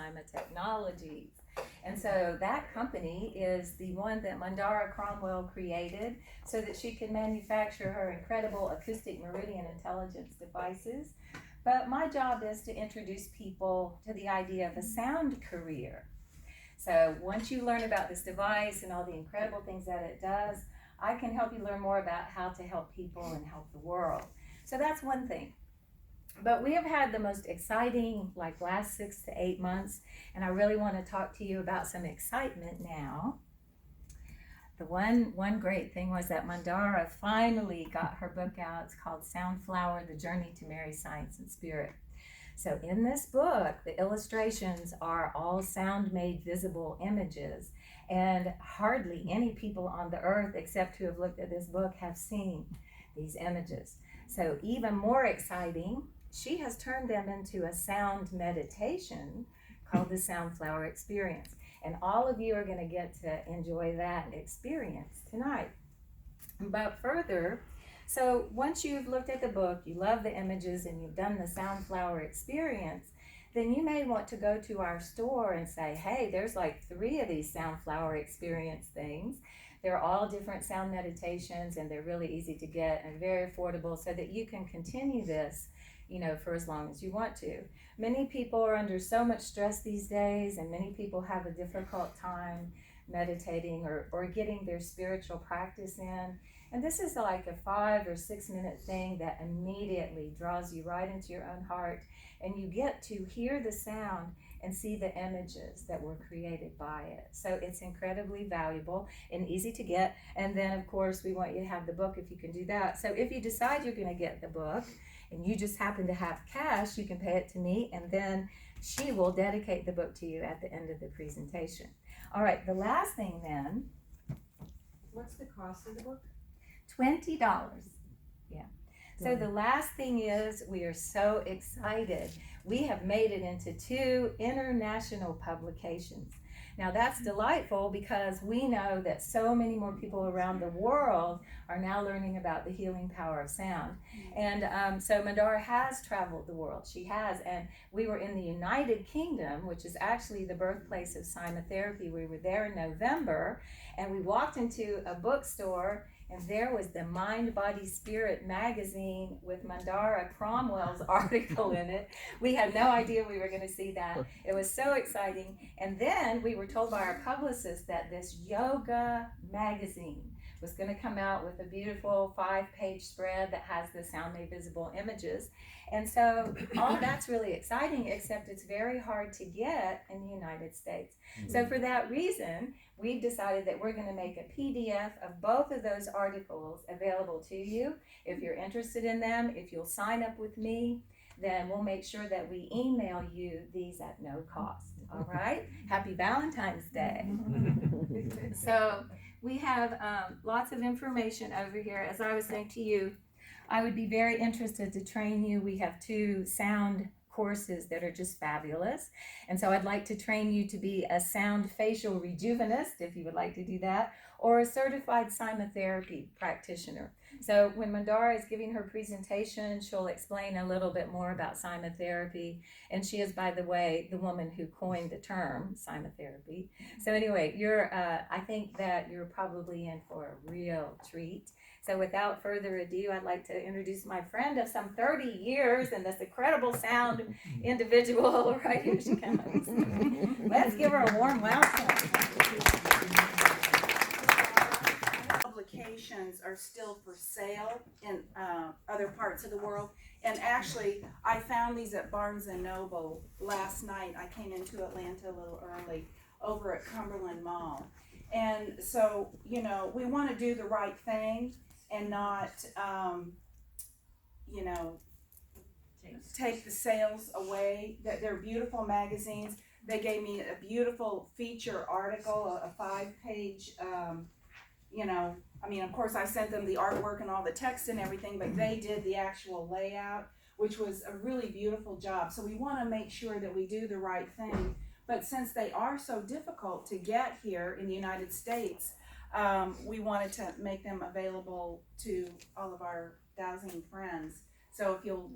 Cyma Technologies. And so that company is the one that Mandara Cromwell created so that she could manufacture her incredible acoustic meridian intelligence devices. But my job is to introduce people to the idea of a sound career. So once you learn about this device and all the incredible things that it does, I can help you learn more about how to help people and help the world. So that's one thing. But we have had the most exciting, last 6 to 8 months, and I really want to talk to you about some excitement now. The one great thing was that Mandara finally got her book out. It's called Soundflower, The Journey to Marry Science and Spirit. So in this book, the illustrations are all sound-made visible images, and hardly any people on the earth, except who have looked at this book, have seen these images. So even more exciting, she has turned them into a sound meditation called the Soundflower Experience. And all of you are going to get to enjoy that experience tonight. But further, so once you've looked at the book, you love the images, and you've done the Soundflower Experience, then you may want to go to our store and say, hey, there's 3 of these Soundflower Experience things. They're all different sound meditations, and they're really easy to get and very affordable so that you can continue this for as long as you want to. Many people are under so much stress these days, and many people have a difficult time meditating or getting their spiritual practice in. And this is like a 5 or 6 minute thing that immediately draws you right into your own heart, and you get to hear the sound and see the images that were created by it. So it's incredibly valuable and easy to get. And then, of course, we want you to have the book if you can do that. So if you decide you're going to get the book, and you just happen to have cash, you can pay it to me, and then she will dedicate the book to you at the end of the presentation. All right, the last thing then. What's the cost of the book? $20. Yeah. So the last thing is, we are so excited. We have made it into 2 international publications. Now that's delightful because we know that so many more people around the world are now learning about the healing power of sound. And so Mandara has traveled the world. She has, and we were in the United Kingdom, which is actually the birthplace of Cymatherapy. We were there in November, and we walked into a bookstore, and there was the Mind, Body, Spirit magazine with Mandara Cromwell's article in it. We had no idea we were going to see that. It was so exciting. And then we were told by our publicist that this yoga magazine was going to come out with a beautiful 5-page spread that has the sound made visible images. And so all of that's really exciting, except it's very hard to get in the United States. So for that reason, we've decided that we're going to make a PDF of both of those articles available to you. If you're interested in them, if you'll sign up with me, then we'll make sure that we email you these at no cost. All right? Happy Valentine's Day. So we have lots of information over here. As I was saying to you, I would be very interested to train you. We have 2 sound courses that are just fabulous. And so I'd like to train you to be a sound facial rejuvenist, if you would like to do that, or a certified Cymatherapy practitioner. So when Mandara is giving her presentation, she'll explain a little bit more about Cymatherapy. And she is, by the way, the woman who coined the term Cymatherapy. So anyway, I think that you're probably in for a real treat. So without further ado, I'd like to introduce my friend of some 30 years and this incredible sound individual. Right here she comes. Let's give her a warm welcome. Publications are still for sale in other parts of the world. And actually, I found these at Barnes & Noble last night. I came into Atlanta a little early over at Cumberland Mall. And so, we want to do the right thing and not, take the sales away. They're beautiful magazines. They gave me a beautiful feature article, a 5-page, of course I sent them the artwork and all the text and everything, but they did the actual layout, which was a really beautiful job. So we want to make sure that we do the right thing. But since they are so difficult to get here in the United States, we wanted to make them available to all of our dowsing friends. So if you'll,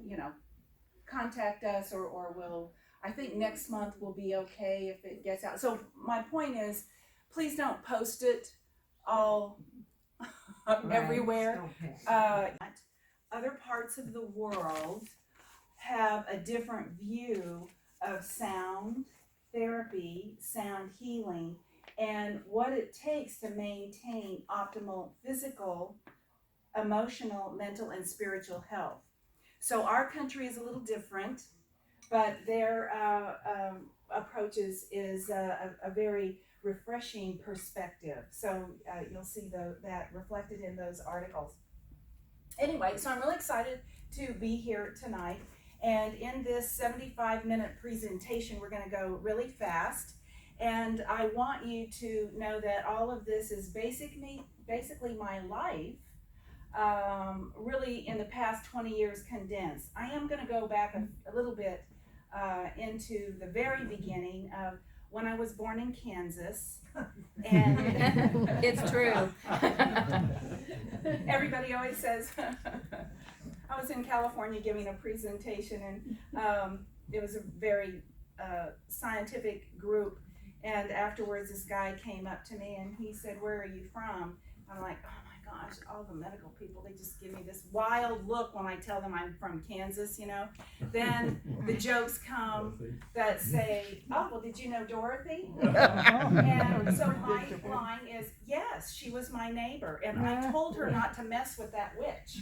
contact us or we'll I think next month will be okay if it gets out. So my point is, please don't post it all everywhere. Other parts of the world have a different view of sound therapy, sound healing, and what it takes to maintain optimal physical, emotional, mental, and spiritual health. So our country is a little different, but their approach is a very refreshing perspective. So you'll see that reflected in those articles. Anyway, so I'm really excited to be here tonight. And in this 75-minute presentation, we're going to go really fast. And I want you to know that all of this is basically my life, really in the past 20 years condensed. I am going to go back a little bit into the very beginning of when I was born in Kansas. And it's true. Everybody always says, I was in California giving a presentation, and it was a very scientific group, and afterwards this guy came up to me and he said, "Where are you from?" I'm like, oh my gosh, all the medical people, they just give me this wild look when I tell them I'm from Kansas, you know. Then the jokes come that say, "Oh, well, did you know Dorothy?" And so my line is, yes, she was my neighbor, and I told her not to mess with that witch.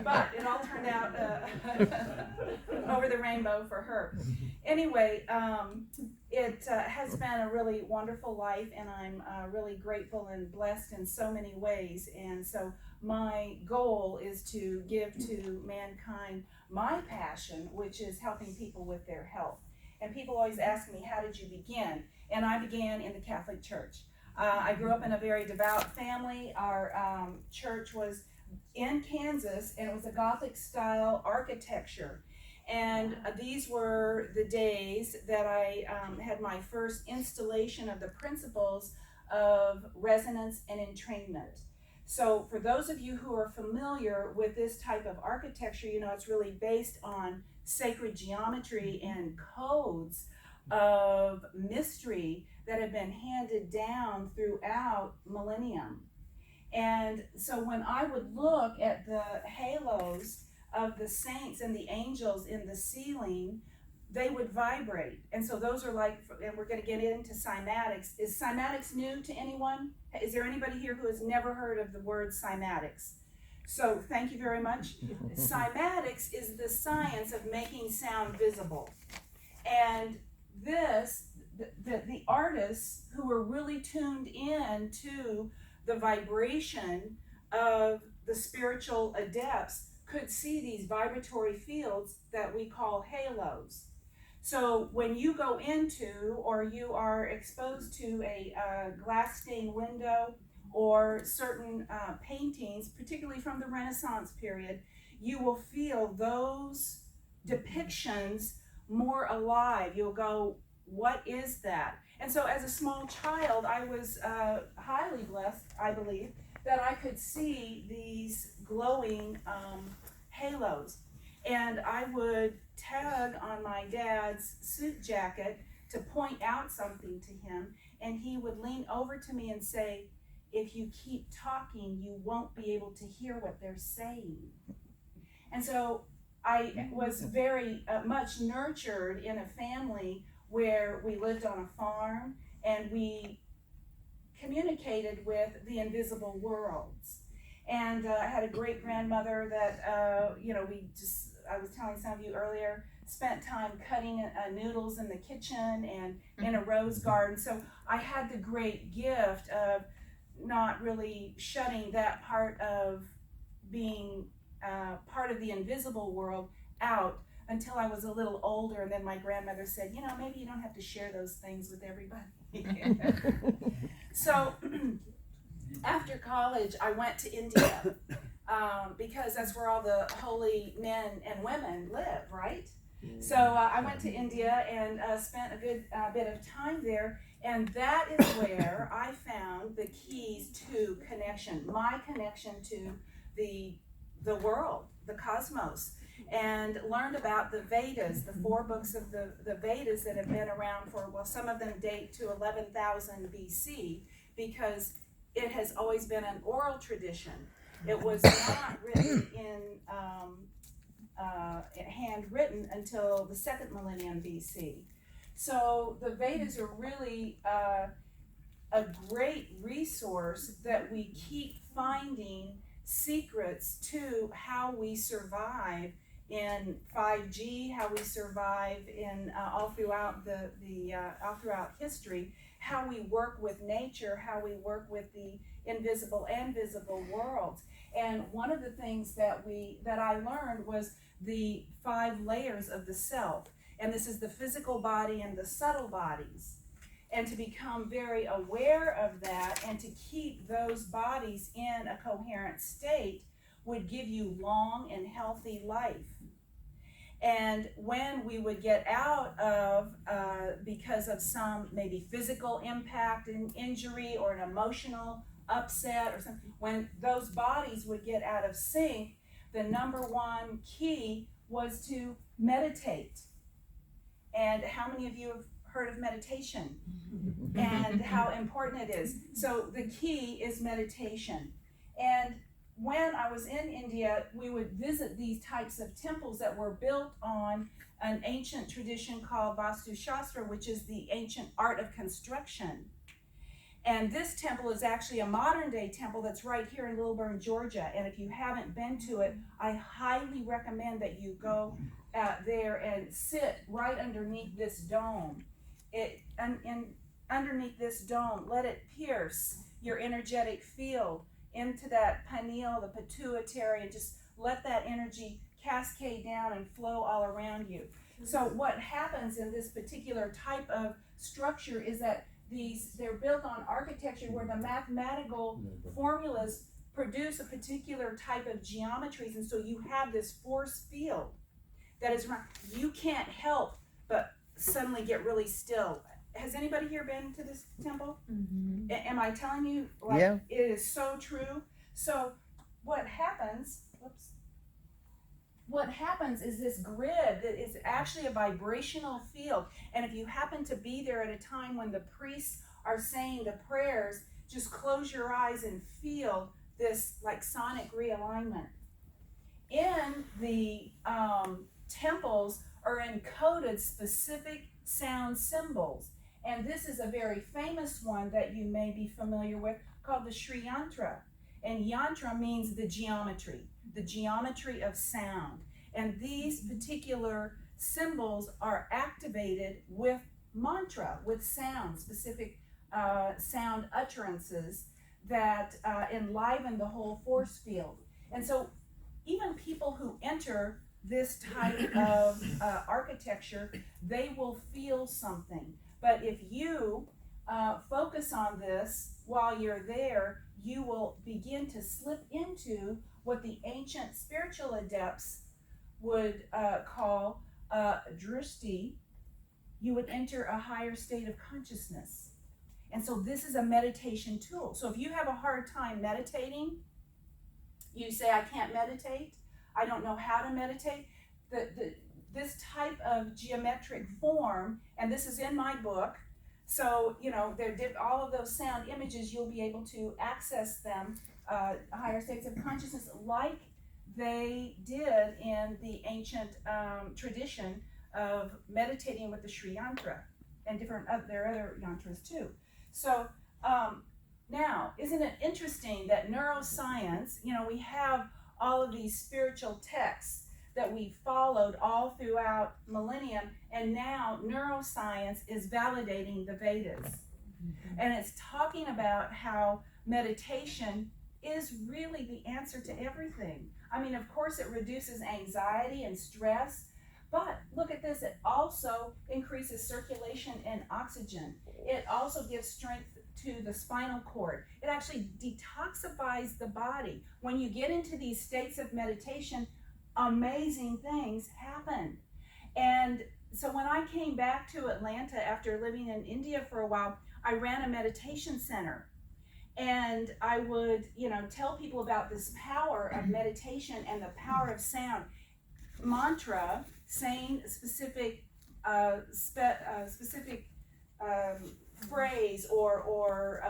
But it all turned out over the rainbow for her. Anyway, it has been a really wonderful life, and I'm really grateful and blessed in so many ways. And so my goal is to give to mankind my passion, which is helping people with their health. And people always ask me, how did you begin? And I began in the Catholic Church. I grew up in a very devout family. Our church was in Kansas, and it was a Gothic style architecture. And these were the days that I had my first installation of the principles of resonance and entrainment. So for those of you who are familiar with this type of architecture, you know it's really based on sacred geometry and codes of mystery that have been handed down throughout millennium. And so when I would look at the halos of the saints and the angels in the ceiling, they would vibrate. And so those are like, and we're going to get into cymatics. Is cymatics new to anyone? Is there anybody here who has never heard of the word cymatics? So thank you very much. Cymatics is the science of making sound visible. And this, the artists who were really tuned in to the vibration of the spiritual adepts could see these vibratory fields that we call halos. So when you go into or you are exposed to a glass stained window or certain paintings, particularly from the Renaissance period, you will feel those depictions more alive. You'll go, what is that? And so as a small child, I was highly blessed, I believe, that I could see these glowing halos. And I would tug on my dad's suit jacket to point out something to him, and he would lean over to me and say, "If you keep talking, you won't be able to hear what they're saying." And so I was very much nurtured in a family where we lived on a farm and we communicated with the invisible worlds. And I had a great grandmother that, I was telling some of you earlier, spent time cutting noodles in the kitchen and in a rose garden. So I had the great gift of not really shutting that part of being part of the invisible world out until I was a little older. And then my grandmother said, maybe you don't have to share those things with everybody. So after college, I went to India because that's where all the holy men and women live, right? So I went to India and spent a good bit of time there, and that is where I found the keys to connection, my connection to the world, the cosmos. and learned about the Vedas, the 4 books of the Vedas that have been around for, well, some of them date to 11,000 BC, because it has always been an oral tradition. It was not written handwritten until the 2nd millennium BC. So the Vedas are really a great resource that we keep finding secrets to how we survive in 5G, how we survive in all throughout all throughout history, how we work with nature, how we work with the invisible and visible worlds. And one of the things that I learned was the 5 layers of the self. And this is the physical body and the subtle bodies. And to become very aware of that and to keep those bodies in a coherent state would give you long and healthy life. And when we would get out of, because of some maybe physical impact and injury or an emotional upset or something, when those bodies would get out of sync, the number 1 key was to meditate. And how many of you have heard of meditation and how important it is? So the key is meditation. And when I was in India, we would visit these types of temples that were built on an ancient tradition called Vastu Shastra, which is the ancient art of construction. And this temple is actually a modern day temple that's right here in Lilburn, Georgia. And if you haven't been to it, I highly recommend that you go there and sit right underneath this dome. Underneath this dome, let it pierce your energetic field into that pineal, the pituitary, and just let that energy cascade down and flow all around you. So what happens in this particular type of structure is that they're built on architecture where the mathematical formulas produce a particular type of geometries, and so you have this force field that is around. You can't help but suddenly get really still. Has anybody here been to this temple? Mm-hmm. Am I telling you? Yeah. It is so true. So what happens is this grid that is actually a vibrational field. And if you happen to be there at a time when the priests are saying the prayers, just close your eyes and feel this like sonic realignment. In the temples are encoded specific sound symbols. And this is a very famous one that you may be familiar with called the Sri Yantra. And yantra means the geometry of sound. And these particular symbols are activated with mantra, with sound, specific sound utterances that enliven the whole force field. And so even people who enter this type of architecture, they will feel something. But if you focus on this while you're there, you will begin to slip into what the ancient spiritual adepts would call drishti. You would enter a higher state of consciousness. And so this is a meditation tool. So if you have a hard time meditating, you say, I can't meditate, I don't know how to meditate, this type of geometric form, and this is in my book, so all of those sound images, you'll be able to access them, higher states of consciousness, like they did in the ancient tradition of meditating with the Sri Yantra and there are other yantras too. So now, isn't it interesting that neuroscience, we have all of these spiritual texts that we followed all throughout millennium, and now neuroscience is validating the Vedas. Mm-hmm. And it's talking about how meditation is really the answer to everything. I mean, of course, it reduces anxiety and stress, but look at this, it also increases circulation and oxygen. It also gives strength to the spinal cord. It actually detoxifies the body. When you get into these states of meditation, amazing things happen. And so when I came back to Atlanta after living in India for a while, I ran a meditation center. And I would, tell people about this power of meditation and the power of sound. mantra, saying specific specific phrase or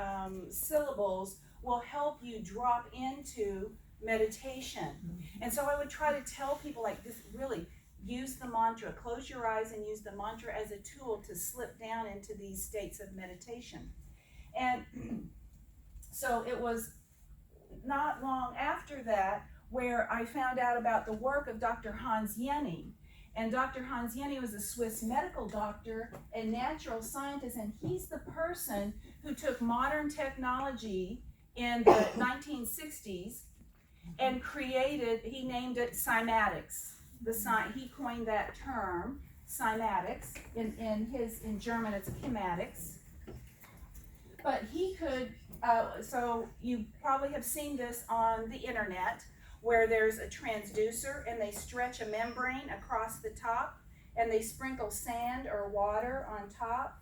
syllables will help you drop into meditation. And so I would try to tell people, like, this, really use the mantra, close your eyes and use the mantra as a tool to slip down into these states of meditation. And so it was not long after that where I found out about the work of Dr. Hans Jenny. And Dr. Hans Jenny was a Swiss medical doctor and natural scientist, and he's the person who took modern technology in the 1960s and created, he named it cymatics. He coined that term, cymatics. In German it's chematics. But he could, so you probably have seen this on the internet, where there's a transducer and they stretch a membrane across the top and they sprinkle sand or water on top,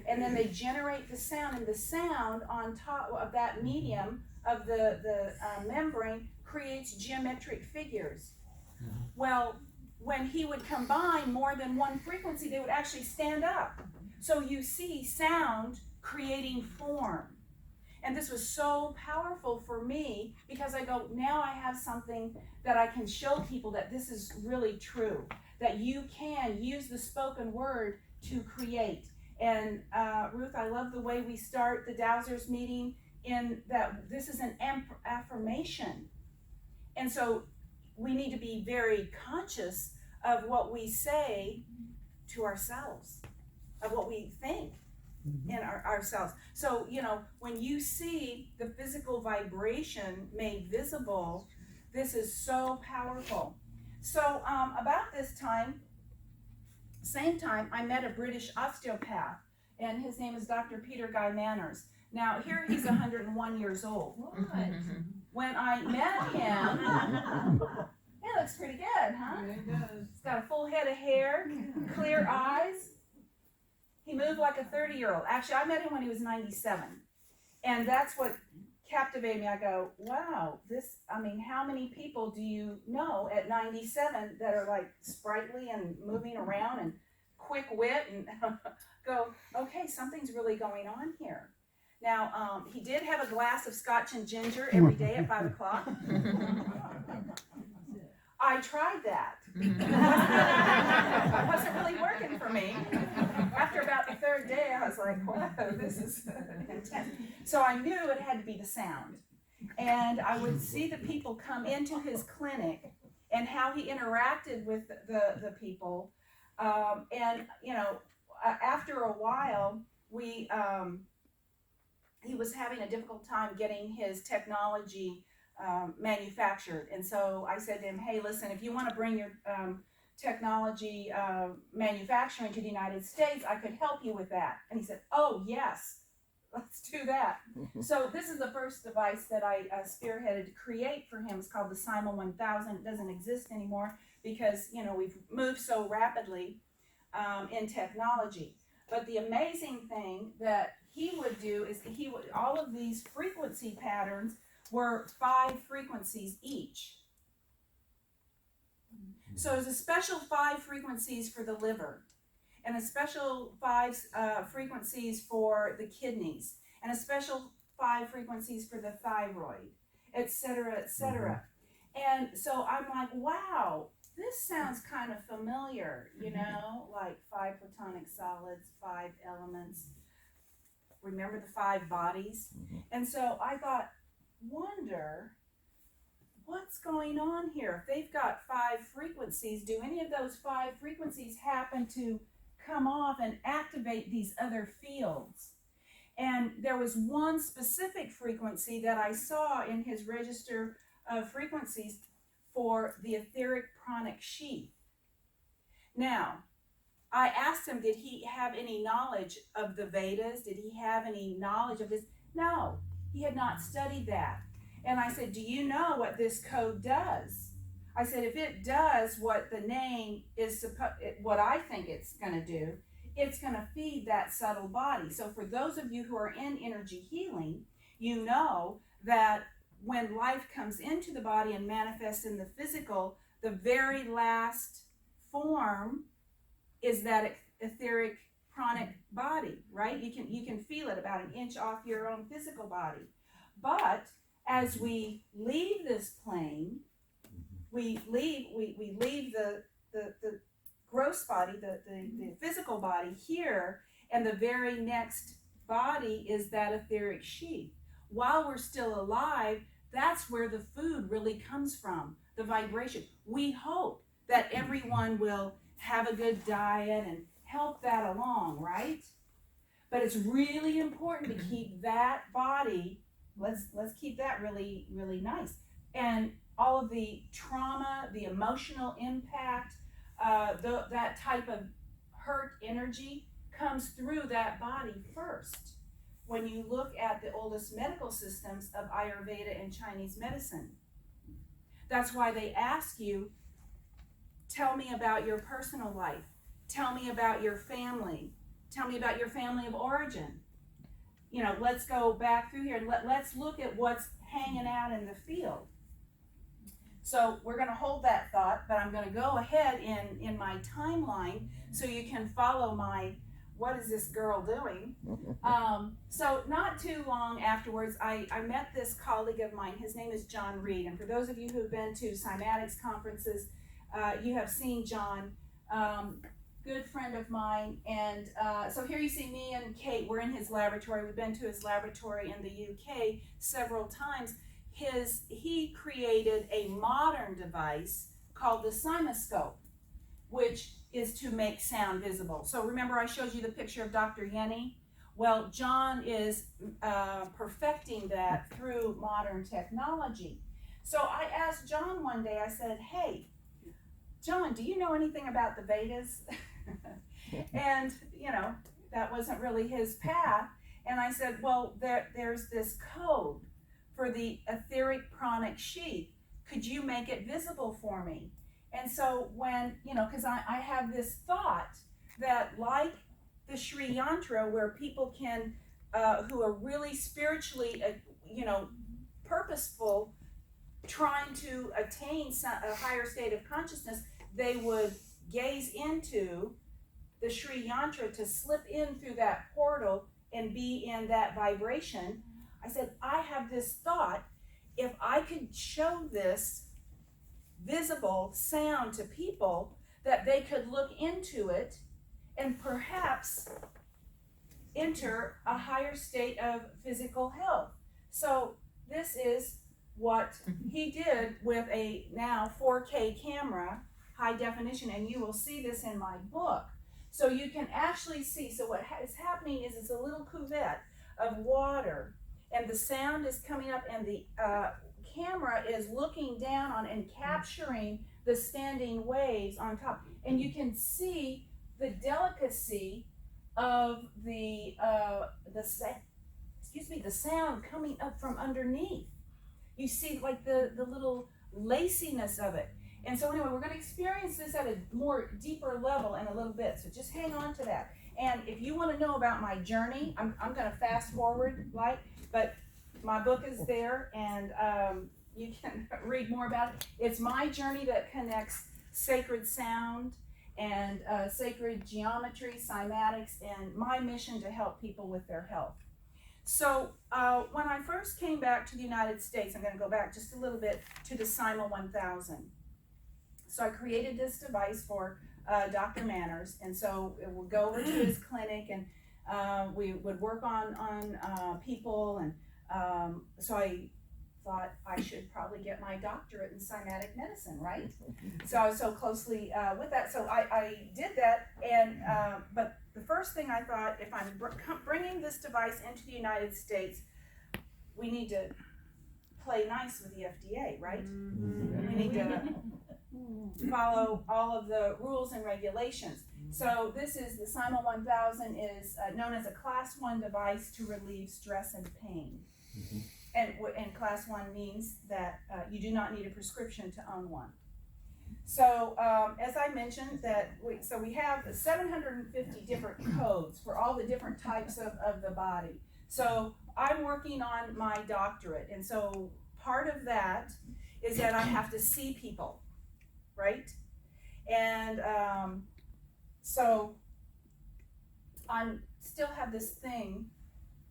and then they generate the sound, and the sound on top of that medium of the membrane creates geometric figures. Well, when he would combine more than one frequency, they would actually stand up. So you see sound creating form. And this was so powerful for me, because I go, now I have something that I can show people that this is really true, that you can use the spoken word to create. And Ruth, I love the way we start the Dowsers meeting in that this is an affirmation. And so we need to be very conscious of what we say to ourselves, of what we think in ourselves. So, you know, when you see the physical vibration made visible, this is so powerful. So about this time, same time, I met a British osteopath, and his name is Dr. Peter Guy Manners. Now, here he's 101 years old. What? When I met him, he looks pretty good, huh? Yeah, it does. He's got a full head of hair, clear eyes. He moved like a 30-year-old. Actually, I met him when he was 97. And that's what captivated me. I go, wow, this, I mean, how many people do you know at 97 that are like sprightly and moving around and quick wit, and go, okay, something's really going on here. Now, he did have a glass of scotch and ginger every day at 5 o'clock. I tried that. It wasn't really working for me. After about the third day, I was like, whoa, this is intense. So I knew it had to be the sound. And I would see the people come into his clinic and how he interacted with the people. And, you know, after a while, he was having a difficult time getting his technology manufactured. And so I said to him, hey, listen, if you want to bring your technology manufacturing to the United States, I could help you with that. And he said, oh, yes, let's do that. So this is the first device that I spearheaded to create for him. It's called the Cyma 1000. It doesn't exist anymore because, you know, we've moved so rapidly in technology. But the amazing thing that he would do is all of these frequency patterns were 5 frequencies each. So there's a special 5 frequencies for the liver, and a special 5 frequencies for the kidneys, and a special 5 frequencies for the thyroid, etc., etc. And so I'm like, wow, this sounds kind of familiar, you know, like 5 platonic solids, 5 elements. Remember the 5 bodies? And so I thought, wonder what's going on here. If they've got 5 frequencies, do any of those 5 frequencies happen to come off and activate these other fields? And there was one specific frequency that I saw in his register of frequencies for the etheric pranic sheath. Now, I asked him, did he have any knowledge of the Vedas? Did he have any knowledge of this? No, he had not studied that. And I said, do you know what this code does? I said, if it does what the name is what I think it's going to do, it's going to feed that subtle body. So for those of you who are in energy healing, you know that when life comes into the body and manifests in the physical, The very last form is that etheric pranic body, right? You can feel it about an inch off your own physical body. But as we leave this plane, we leave the gross body, the physical body here, and the very next body is that etheric sheath. While we're still alive, that's where the food really comes from, the vibration. We hope that everyone will have a good diet and help that along, right? But it's really important to keep that body, let's keep that really, really nice. And all of the trauma, the emotional impact, that type of hurt energy comes through that body first. When you look at the oldest medical systems of Ayurveda and Chinese medicine, that's why they ask you, tell me about your personal life. Tell me about your family. Tell me about your family of origin. You know, let's go back through here and let's look at what's hanging out in the field. So we're going to hold that thought, but I'm going to go ahead in my timeline so you can follow my, what is this girl doing? So not too long afterwards, I met this colleague of mine. His name is John Reed. And for those of you who've been to Cymatics conferences, you have seen John, good friend of mine. And so here you see me and Kate. We're in his laboratory. We've been to his laboratory in the UK several times. He created a modern device called the Cymascope, which is to make sound visible. So remember I showed you the picture of Dr. Yenny? Well, John is perfecting that through modern technology. So I asked John one day, I said, hey, John, do you know anything about the Vedas? And, you know, that wasn't really his path. And I said, well, there's this code for the etheric pranic sheath. Could you make it visible for me? And so when, you know, because I have this thought that like the Sri Yantra, where people can, who are really spiritually, purposeful, trying to attain a higher state of consciousness, they would gaze into the Sri Yantra to slip in through that portal and be in that vibration. I said, I have this thought, if I could show this visible sound to people, that they could look into it and perhaps enter a higher state of physical health. So this is what he did with a now 4K camera, high definition, and you will see this in my book. So you can actually see, so what is happening is it's a little cuvette of water, and the sound is coming up, and the camera is looking down on and capturing the standing waves on top. And you can see the delicacy of the sound coming up from underneath. You see like the little laciness of it. And so anyway, we're going to experience this at a more deeper level in a little bit. So just hang on to that. And if you want to know about my journey, I'm going to fast forward, but my book is there, and you can read more about it. It's my journey that connects sacred sound and sacred geometry, cymatics, and my mission to help people with their health. So when I first came back to the United States, I'm going to go back just a little bit to the Cyma 1000. So I created this device for Dr. Manners, and so it would go over to his clinic, and we would work on people, and so I thought I should probably get my doctorate in cymatic medicine, right? So I was so closely with that, so I did that, and but the first thing I thought, if I'm bringing this device into the United States, we need to play nice with the FDA, right? We need to follow all of the rules and regulations. So this is the Cyma 1000 is known as a class 1 device to relieve stress and pain. And class 1 means that you do not need a prescription to own one. So as I mentioned, we have 750 different codes for all the different types of the body. So I'm working on my doctorate, and so part of that is that I have to see people. right? And so I still have this thing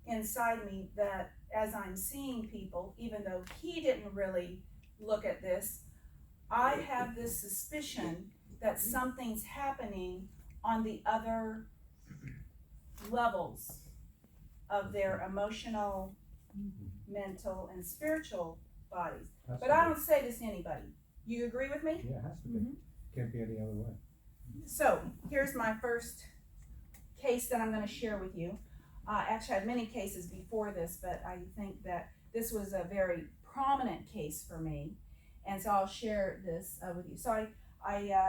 inside me that as I'm seeing people, even though he didn't really look at this, I have this suspicion that something's happening on the other levels of their emotional, mental, and spiritual bodies. But I don't say this to anybody. You agree with me? Yeah, it has to be. Can't be any other way. So here's my first case that I'm going to share with you. Actually, I had many cases before this, but I think that this was a very prominent case for me, and so I'll share this with you. So I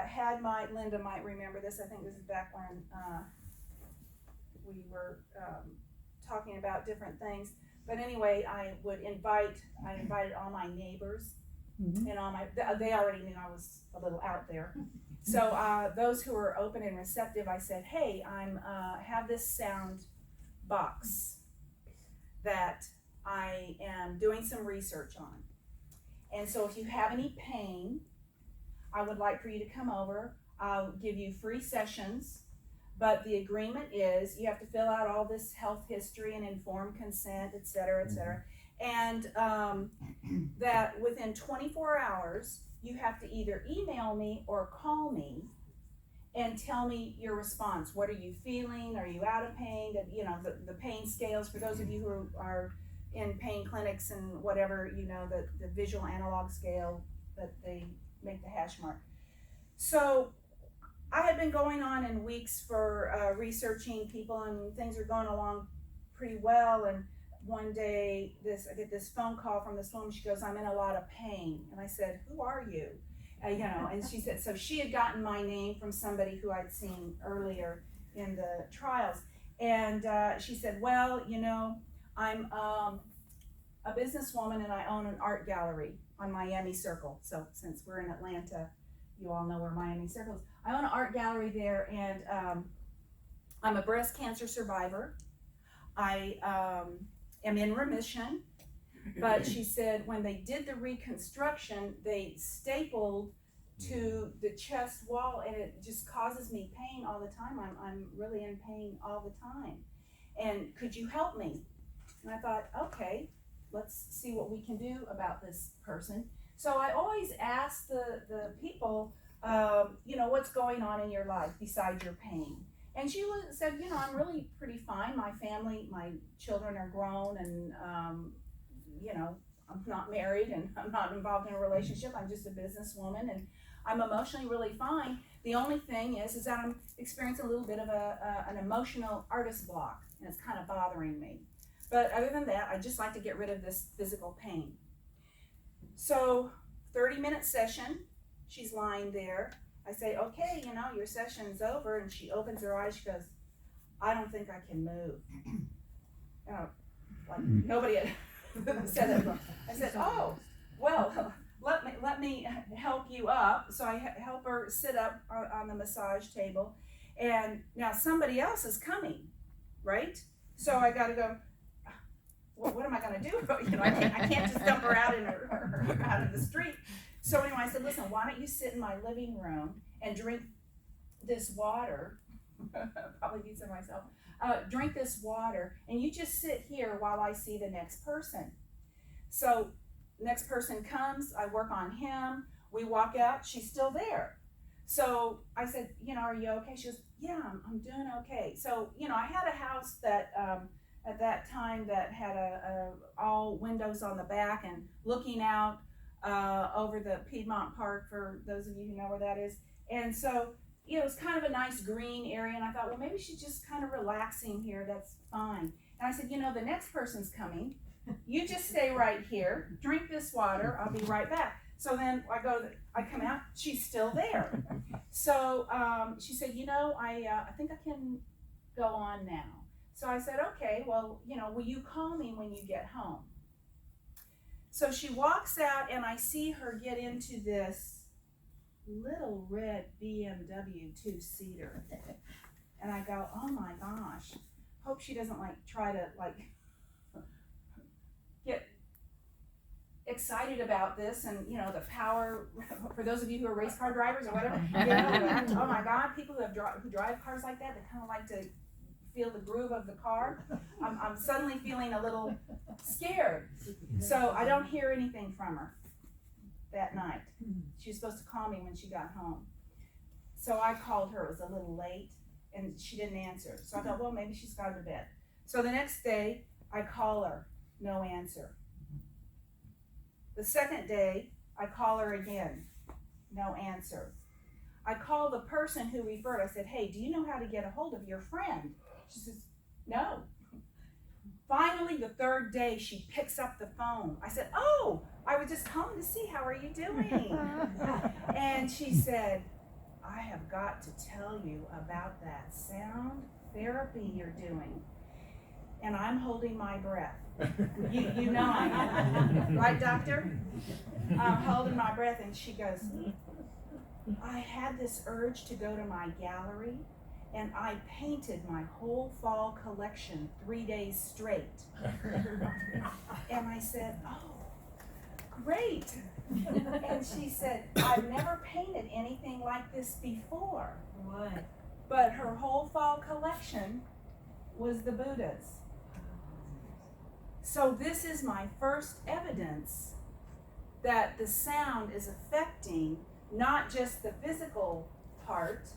had Linda might remember this. I think this is back when we were talking about different things. But anyway, I invited all my neighbors, and they already knew I was a little out there. So those who were open and receptive, I said, hey, I'm have this sound box that I am doing some research on. And so if you have any pain, I would like for you to come over. I'll give you free sessions, but the agreement is you have to fill out all this health history and informed consent, et cetera, et cetera. And that within 24 hours, you have to either email me or call me and tell me your response. What are you feeling? Are you out of pain? The pain scales, for those of you who are in pain clinics and whatever, the visual analog scale that they make the hash mark. So I had been going on in weeks for researching people, and things are going along pretty well. And one day I get this phone call from this woman. She goes, I'm in a lot of pain. And I said, who are you? And she said, so she had gotten my name from somebody who I'd seen earlier in the trials. And she said, well, I'm a businesswoman and I own an art gallery on Miami Circle. So since we're in Atlanta, you all know where Miami Circle is. I own an art gallery there, and I'm a breast cancer survivor. I am in remission. But she said when they did the reconstruction, they stapled to the chest wall, and it just causes me pain all the time. I'm really in pain all the time. And could you help me? And I thought, okay, let's see what we can do about this person. So I always ask the people, what's going on in your life besides your pain? And she said, I'm really pretty fine. My family, my children are grown, and I'm not married and I'm not involved in a relationship. I'm just a businesswoman, and I'm emotionally really fine. The only thing is that I'm experiencing a little bit of an emotional artist block, and it's kind of bothering me. But other than that, I just like to get rid of this physical pain. So 30-minute session, she's lying there. I say, okay, your session's over, and she opens her eyes. She goes, I don't think I can move. Like nobody had said that before. I said, oh, well, let me help you up. So I help her sit up on the massage table, and now somebody else is coming, right? So I got to go. Well, what am I going to do? I can't just dump her out out in the street. So anyway, I said, listen, why don't you sit in my living room and drink this water? Probably need some myself. Drink this water, and you just sit here while I see the next person. So next person comes, I work on him, we walk out, she's still there. So I said, are you okay? She goes, yeah, I'm doing okay. So, I had a house that at that time that had all windows on the back and looking out over the Piedmont Park, for those of you who know where that is. And so, it was kind of a nice green area, and I thought, well, maybe she's just kind of relaxing here, that's fine. And I said, the next person's coming. You just stay right here, drink this water, I'll be right back. So then I come out, she's still there. So she said, I think I can go on now. So I said, okay, well, will you call me when you get home? So she walks out, and I see her get into this little red BMW 2-seater. And I go, oh my gosh, hope she doesn't try to get excited about this, and you know, the power for those of you who are race car drivers or whatever, you know, oh my God, people who drive cars like that kind of like to feel the groove of the car. I'm suddenly feeling a little scared. So I don't hear anything from her that night. She was supposed to call me when she got home. So I called her, it was a little late, and she didn't answer. So I thought, well, maybe she's gone to bed. So the next day, I call her, no answer. The second day, I call her again, no answer. I call the person who referred. I said, hey, do you know how to get a hold of your friend? She says, no. Finally, the third day, she picks up the phone. I said, oh, I was just calling to see how are you doing? And she said, I have got to tell you about that sound therapy you're doing. And I'm holding my breath. You know I am. Right, doctor? I'm holding my breath, and she goes, I had this urge to go to my gallery, and I painted my whole fall collection 3 days straight. And I said, oh, great. And she said, I've never painted anything like this before. What? But her whole fall collection was the Buddhas. So this is my first evidence that the sound is affecting not just the physical part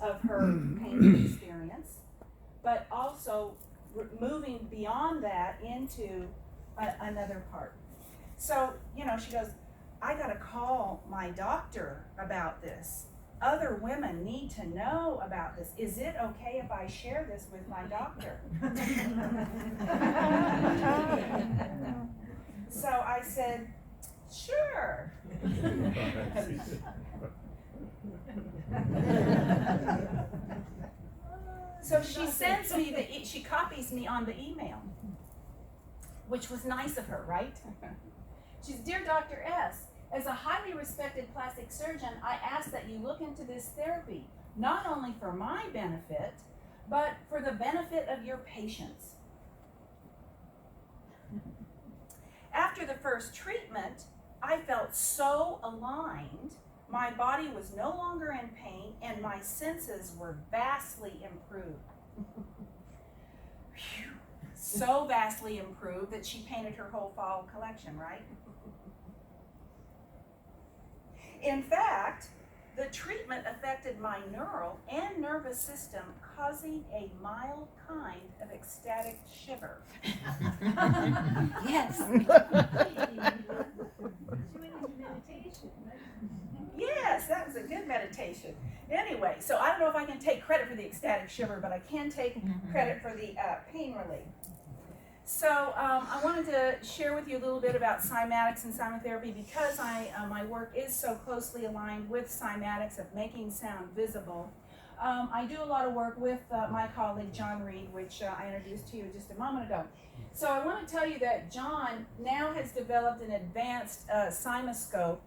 of her painting experience, but also moving beyond that into another part. So, you know, she goes, I gotta call my doctor about this. Other women need to know about this. Is it okay if I share this with my doctor? So I said, sure. So she sends me she copies me on the email, which was nice of her, right? She's, Dear Dr. S., as a highly respected plastic surgeon, I ask that you look into this therapy, not only for my benefit, but for the benefit of your patients. After the first treatment, I felt so aligned. My body was no longer in pain, and my senses were vastly improved. Whew. So vastly improved that she painted her whole fall collection, right? In fact, the treatment affected my neural and nervous system, causing a mild kind of ecstatic shiver. Yes. Yes, that was a good meditation. Anyway, so I don't know if I can take credit for the ecstatic shiver, but I can take credit for the pain relief. So I wanted to share with you a little bit about cymatics and sound therapy because my work is so closely aligned with cymatics of making sound visible. I do a lot of work with my colleague John Reed, which I introduced to you just a moment ago. So I want to tell you that John now has developed an advanced Cymascope,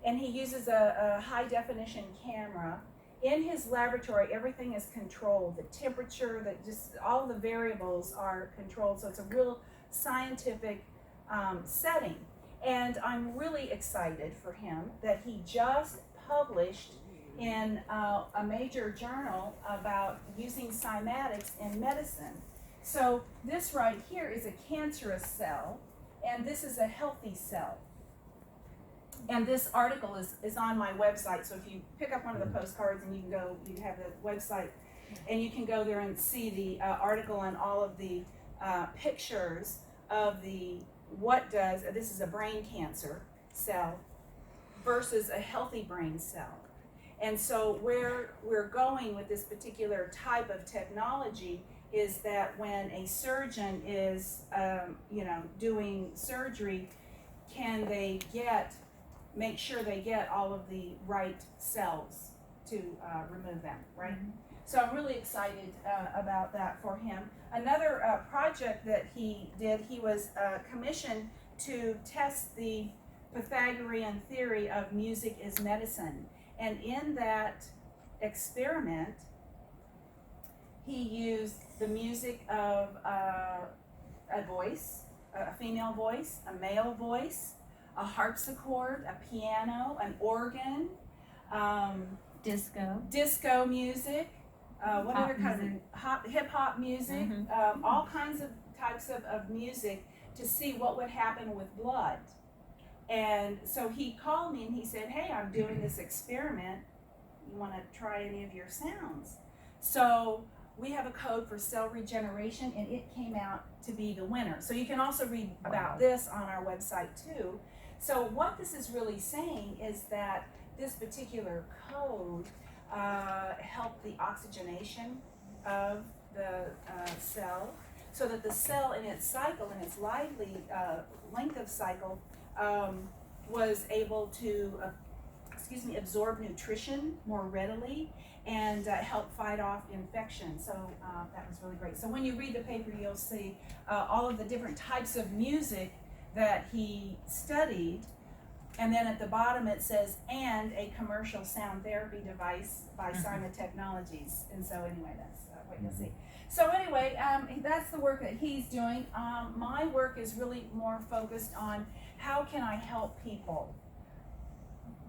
and he uses a high definition camera. In his laboratory, everything is controlled. The temperature, just all the variables are controlled. So it's a real scientific setting. And I'm really excited for him that he just published in a major journal about using cymatics in medicine. So this right here is a cancerous cell, and this is a healthy cell. And this article is on my website, so if you pick up one of the postcards and you have the website, and you can go there and see the article and all of the pictures of this is a brain cancer cell versus a healthy brain cell. And so where we're going with this particular type of technology is that when a surgeon is, doing surgery, can they make sure they get all of the right cells to remove them, right? Mm-hmm. So I'm really excited about that for him. Another project that he did, he was commissioned to test the Pythagorean theory of music is medicine. And in that experiment, he used the music of a voice, a female voice, a male voice, a harpsichord, a piano, an organ, disco music, what Pop other kind music. of hip hop music, all kinds of types of music to see what would happen with blood. And so he called me and he said, hey, I'm doing this experiment. You want to try any of your sounds? So we have a code for cell regeneration, and it came out to be the winner. So you can also read about this on our website too. So what this is really saying is that this particular code helped the oxygenation of the cell, so that the cell in its cycle, in its lively length of cycle, was able to absorb nutrition more readily and help fight off infection. So that was really great. So when you read the paper, you'll see all of the different types of music that he studied. And then at the bottom it says, and a commercial sound therapy device by Cyma Technologies. And so anyway, that's what you'll see. So anyway, that's the work that he's doing. My work is really more focused on how can I help people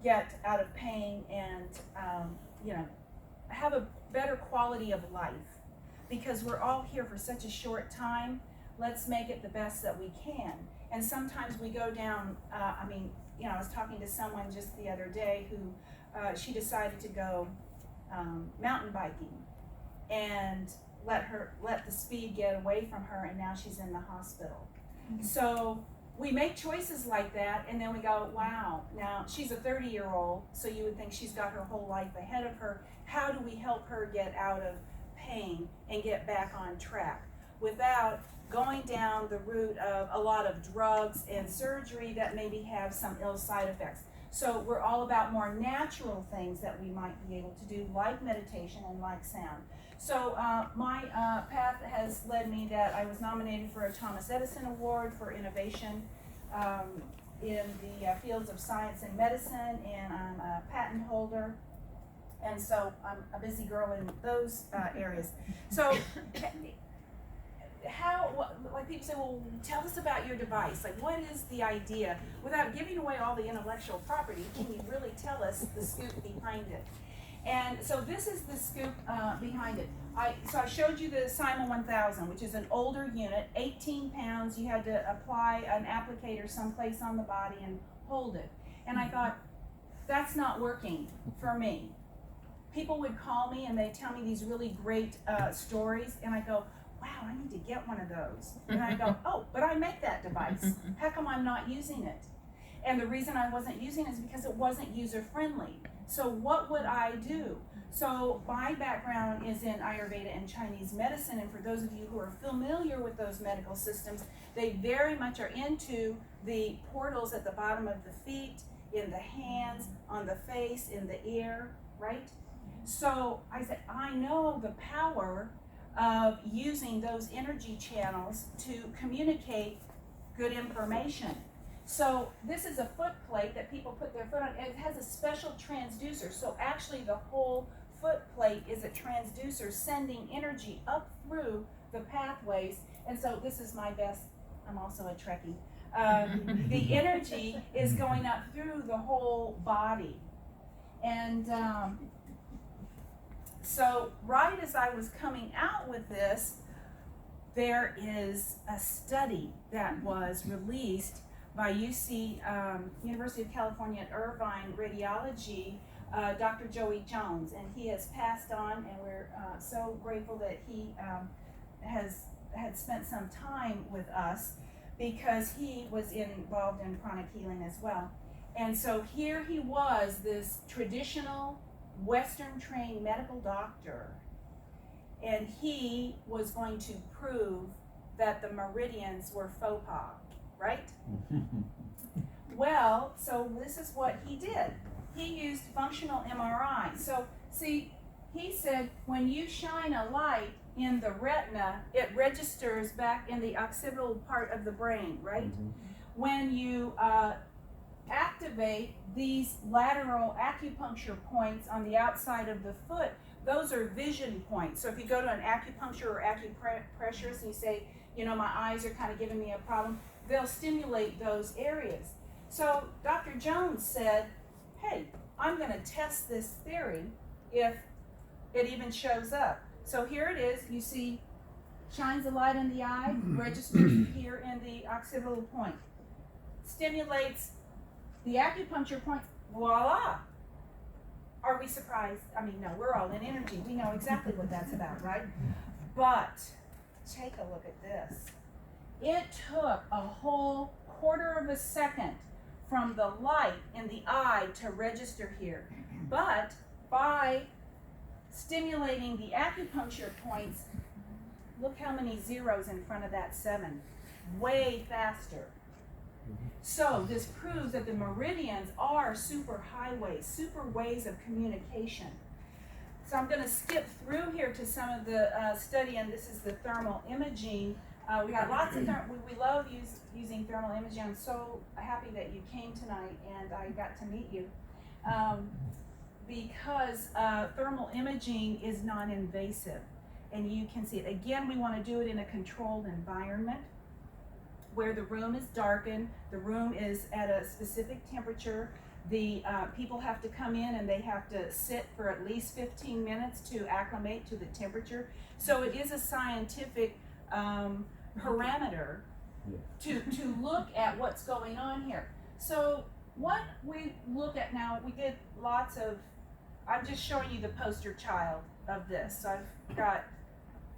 get out of pain and have a better quality of life, because we're all here for such a short time. Let's make it the best that we can. And sometimes we go down, I was talking to someone just the other day who she decided to go mountain biking and let the speed get away from her, and now she's in the hospital. So we make choices like that, and then we go, wow, now she's a 30-year-old, so you would think she's got her whole life ahead of her. How do we help her get out of pain and get back on track without going down the route of a lot of drugs and surgery that maybe have some ill side effects? So we're all about more natural things that we might be able to do, like meditation and like sound. So my path has led me that I was nominated for a Thomas Edison Award for innovation in the fields of science and medicine, and I'm a patent holder. And so I'm a busy girl in those areas. So like people say, well, tell us about your device. Like, what is the idea? Without giving away all the intellectual property, can you really tell us the scoop behind it? And so this is the scoop behind it. I showed you the Cyma 1000, which is an older unit, 18 pounds. You had to apply an applicator someplace on the body and hold it. And I thought, that's not working for me. People would call me and they'd tell me these really great stories, and I go, wow, I need to get one of those. And I go, oh, but I make that device. How come I'm not using it? And the reason I wasn't using it is because it wasn't user-friendly. So what would I do? So my background is in Ayurveda and Chinese medicine, and for those of you who are familiar with those medical systems, they very much are into the portals at the bottom of the feet, in the hands, on the face, in the ear, right? So I said, I know the power of using those energy channels to communicate good information. So this is a foot plate that people put their foot on. It has a special transducer. So actually the whole foot plate is a transducer sending energy up through the pathways. And so this is my best, I'm also a Trekkie. The energy is going up through the whole body. And so right as I was coming out with this, there is a study that was released by University of California at Irvine Radiology, Dr. Joey Jones, and he has passed on, and we're so grateful that he had spent some time with us, because he was involved in chronic healing as well. And so here he was, this traditional Western trained medical doctor, and he was going to prove that the meridians were faux pas, right? Well, so this is what he did. He used functional MRI. So see, he said when you shine a light in the retina, it registers back in the occipital part of the brain, right? When you activate these lateral acupuncture points on the outside of the foot, those are vision points. So if you go to an acupuncture or acupressurist and you say, you know, my eyes are kind of giving me a problem, they'll stimulate those areas. So Dr. Jones said, hey, I'm going to test this theory if it even shows up. So here it is. You see, shines a light in the eye, registers here in the occipital point, stimulates the acupuncture point, voila. Are we surprised? I mean, no, we're all in energy. We know exactly what that's about, right? But take a look at this. It took a whole quarter of a second from the light in the eye to register here. But by stimulating the acupuncture points, look how many zeros in front of that 7. Way faster. So this proves that the meridians are super highways, super ways of communication. So I'm going to skip through here to some of the study, and this is the thermal imaging. We got lots of we love using thermal imaging. I'm so happy that you came tonight and I got to meet you, because thermal imaging is non-invasive, and you can see it. Again, we want to do it in a controlled environment where the room is darkened, the room is at a specific temperature. The people have to come in and they have to sit for at least 15 minutes to acclimate to the temperature. So it is a scientific parameter to look at what's going on here. So what we look at now, we did lots of, I'm just showing you the poster child of this. So I've got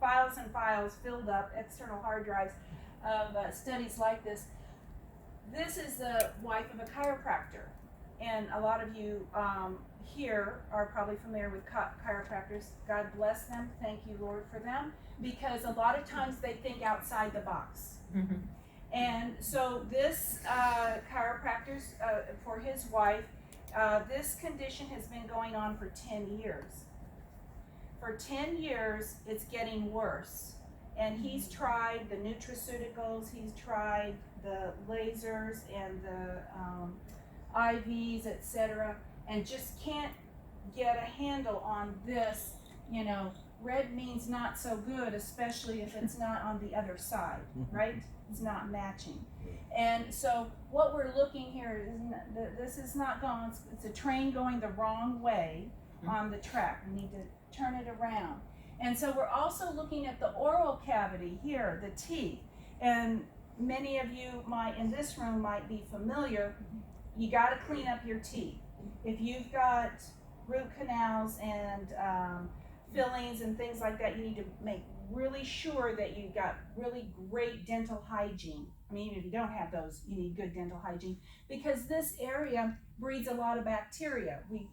files and files filled up, external hard drives of studies like this. This is the wife of a chiropractor. And a lot of you here are probably familiar with chiropractors. God bless them. Thank you, Lord, for them. Because a lot of times they think outside the box. Mm-hmm. And so this chiropractor, for his wife, this condition has been going on for 10 years. For 10 years, it's getting worse. And he's tried the nutraceuticals, he's tried the lasers and the IVs, etc., and just can't get a handle on this. You know, red means not so good, especially if it's not on the other side, right? It's not matching. And so what we're looking here is this is not going, it's a train going the wrong way on the track. We need to turn it around. And so we're also looking at the oral cavity here, the teeth. And many of you in this room might be familiar. You got to clean up your teeth. If you've got root canals and fillings and things like that, you need to make really sure that you've got really great dental hygiene. I mean, even if you don't have those, you need good dental hygiene, because this area breeds a lot of bacteria. We,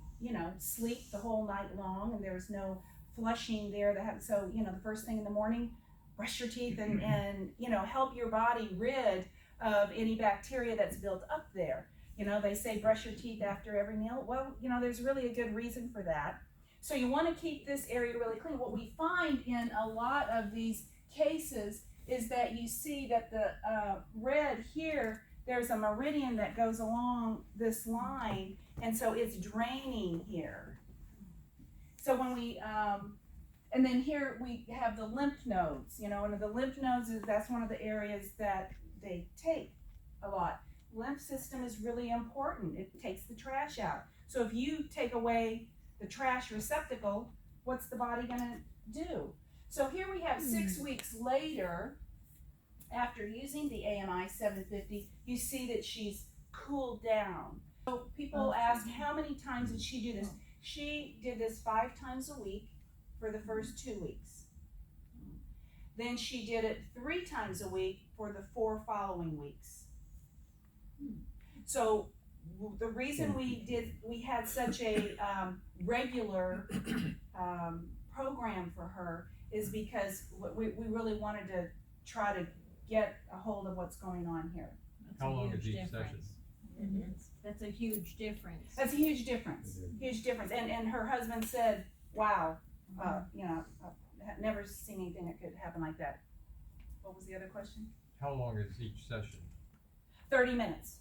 sleep the whole night long, and there's no flushing there. So, the first thing in the morning, brush your teeth and help your body rid of any bacteria that's built up there. They say brush your teeth after every meal. Well, there's really a good reason for that. So you want to keep this area really clean. What we find in a lot of these cases is that you see that the red here, there's a meridian that goes along this line, and so it's draining here. So when we, and then here we have the lymph nodes, and the lymph nodes, that's one of the areas that they take a lot. Lymph system is really important. It takes the trash out. So if you take away the trash receptacle, what's the body gonna do? So here we have 6 weeks later, after using the AMI 750, you see that she's cooled down. So people ask, how many times did she do this? She did this 5 times a week for the first 2 weeks. Then she did it 3 times a week for the 4 following weeks. So the reason we had such a regular program for her is because we really wanted to try to get a hold of what's going on here. How long is each session? That's a huge difference. That's a huge difference. Huge difference. And her husband said, wow, I've never seen anything that could happen like that. What was the other question? How long is each session? 30 minutes.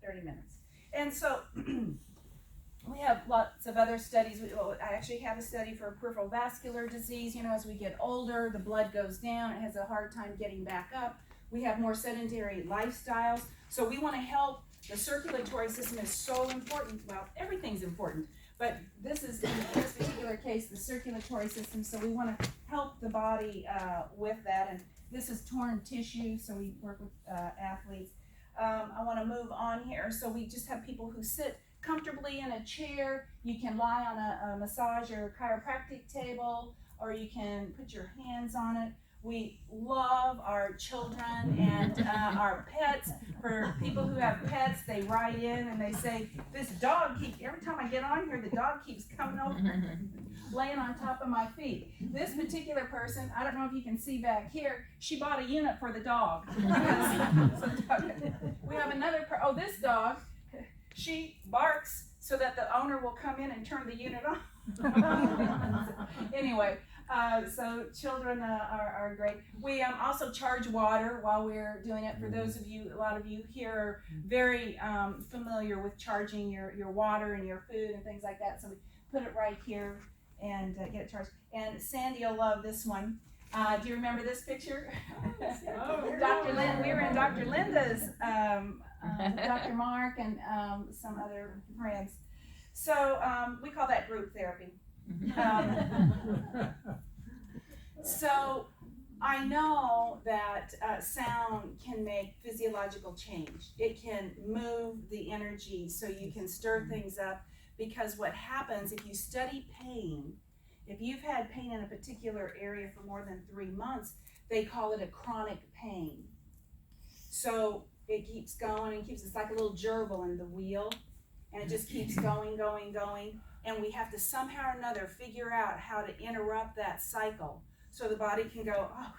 30 minutes. And so we have lots of other studies. I actually have a study for peripheral vascular disease. As we get older, the blood goes down. It has a hard time getting back up. We have more sedentary lifestyles. So we want to help The circulatory system is so important. Well, everything's important, but this is, in this particular case, the circulatory system, so we want to help the body with that. And this is torn tissue, so we work with athletes. I want to move on here. So we just have people who sit comfortably in a chair. You can lie on a massage or chiropractic table, or you can put your hands on it. We love our children and our pets. For people who have pets, they write in and they say, this dog keeps, every time I get on here, the dog keeps coming over and laying on top of my feet. This particular person, I don't know if you can see back here, she bought a unit for the dog. We have another, this dog, she barks so that the owner will come in and turn the unit on. Anyway, so children are great. We also charge water while we're doing it. For those of you, a lot of you here are very familiar with charging your water and your food and things like that. So we put it right here and get it charged. And Sandy will love this one. Do you remember this picture? Dr. Lynn, we were in Dr. Linda's, Dr. Mark and some other friends. So we call that group therapy. So I know that sound can make physiological change. It can move the energy so you can stir things up, because what happens if you study pain, if you've had pain in a particular area for more than 3 months, they call it a chronic pain. So it keeps going and keeps, it's like a little gerbil in the wheel, and it just keeps going. And we have to somehow or another figure out how to interrupt that cycle so the body can go, oh,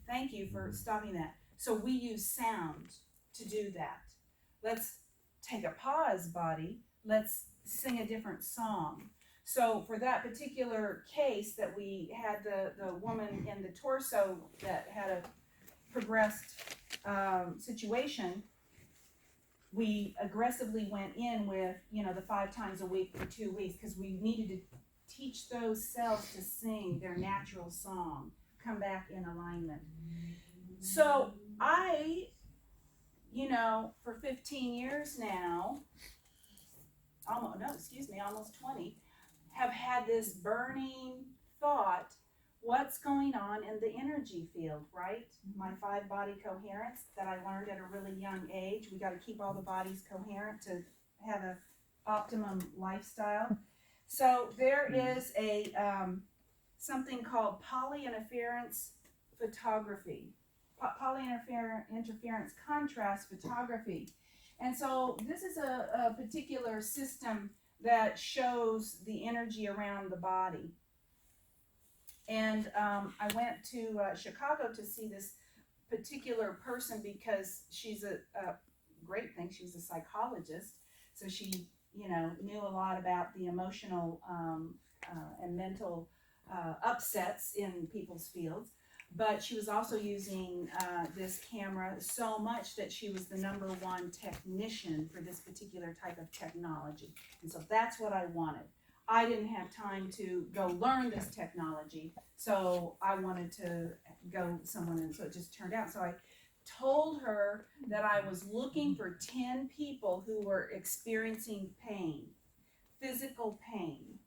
thank you for stopping that. So we use sound to do that. Let's take a pause, body. Let's sing a different song. So for that particular case that we had the woman in the torso that had a progressed situation, we aggressively went in with, the 5 times a week for 2 weeks, because we needed to teach those cells to sing their natural song, come back in alignment. So I, for 15 years now, almost 20, have had this burning thought, what's going on in the energy field, right? My 5-body coherence that I learned at a really young age. We got to keep all the bodies coherent to have an optimum lifestyle. So there is a something called polyinterference photography, polyinterference contrast photography. And so this is a particular system that shows the energy around the body. And I went to Chicago to see this particular person because she's a great thing. She was a psychologist, so she, knew a lot about the emotional and mental upsets in people's fields. But she was also using this camera so much that she was the #1 technician for this particular type of technology. And so that's what I wanted. I didn't have time to go learn this technology, so I wanted to go somewhere, and so it just turned out. So I told her that I was looking for 10 people who were experiencing pain, physical pain,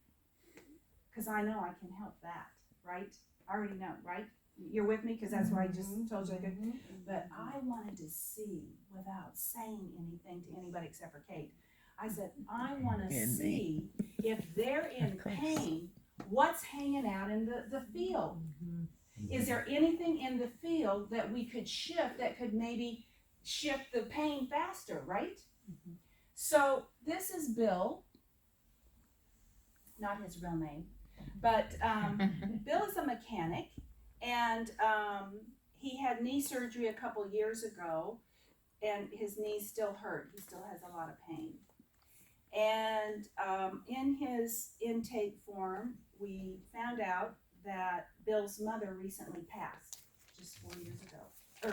because I know I can help that, right? I already know, right? You're with me, because that's what I just told you I could. But I wanted to see, without saying anything to anybody except for Kate, I said, I want to see if they're in pain, what's hanging out in the field. Is there anything in the field that we could shift that could maybe shift the pain faster, right? So this is Bill, not his real name, but Bill is a mechanic, and he had knee surgery a couple years ago, and his knees still hurt. He still has a lot of pain. And in his intake form, we found out that Bill's mother recently passed, just 4 years ago, or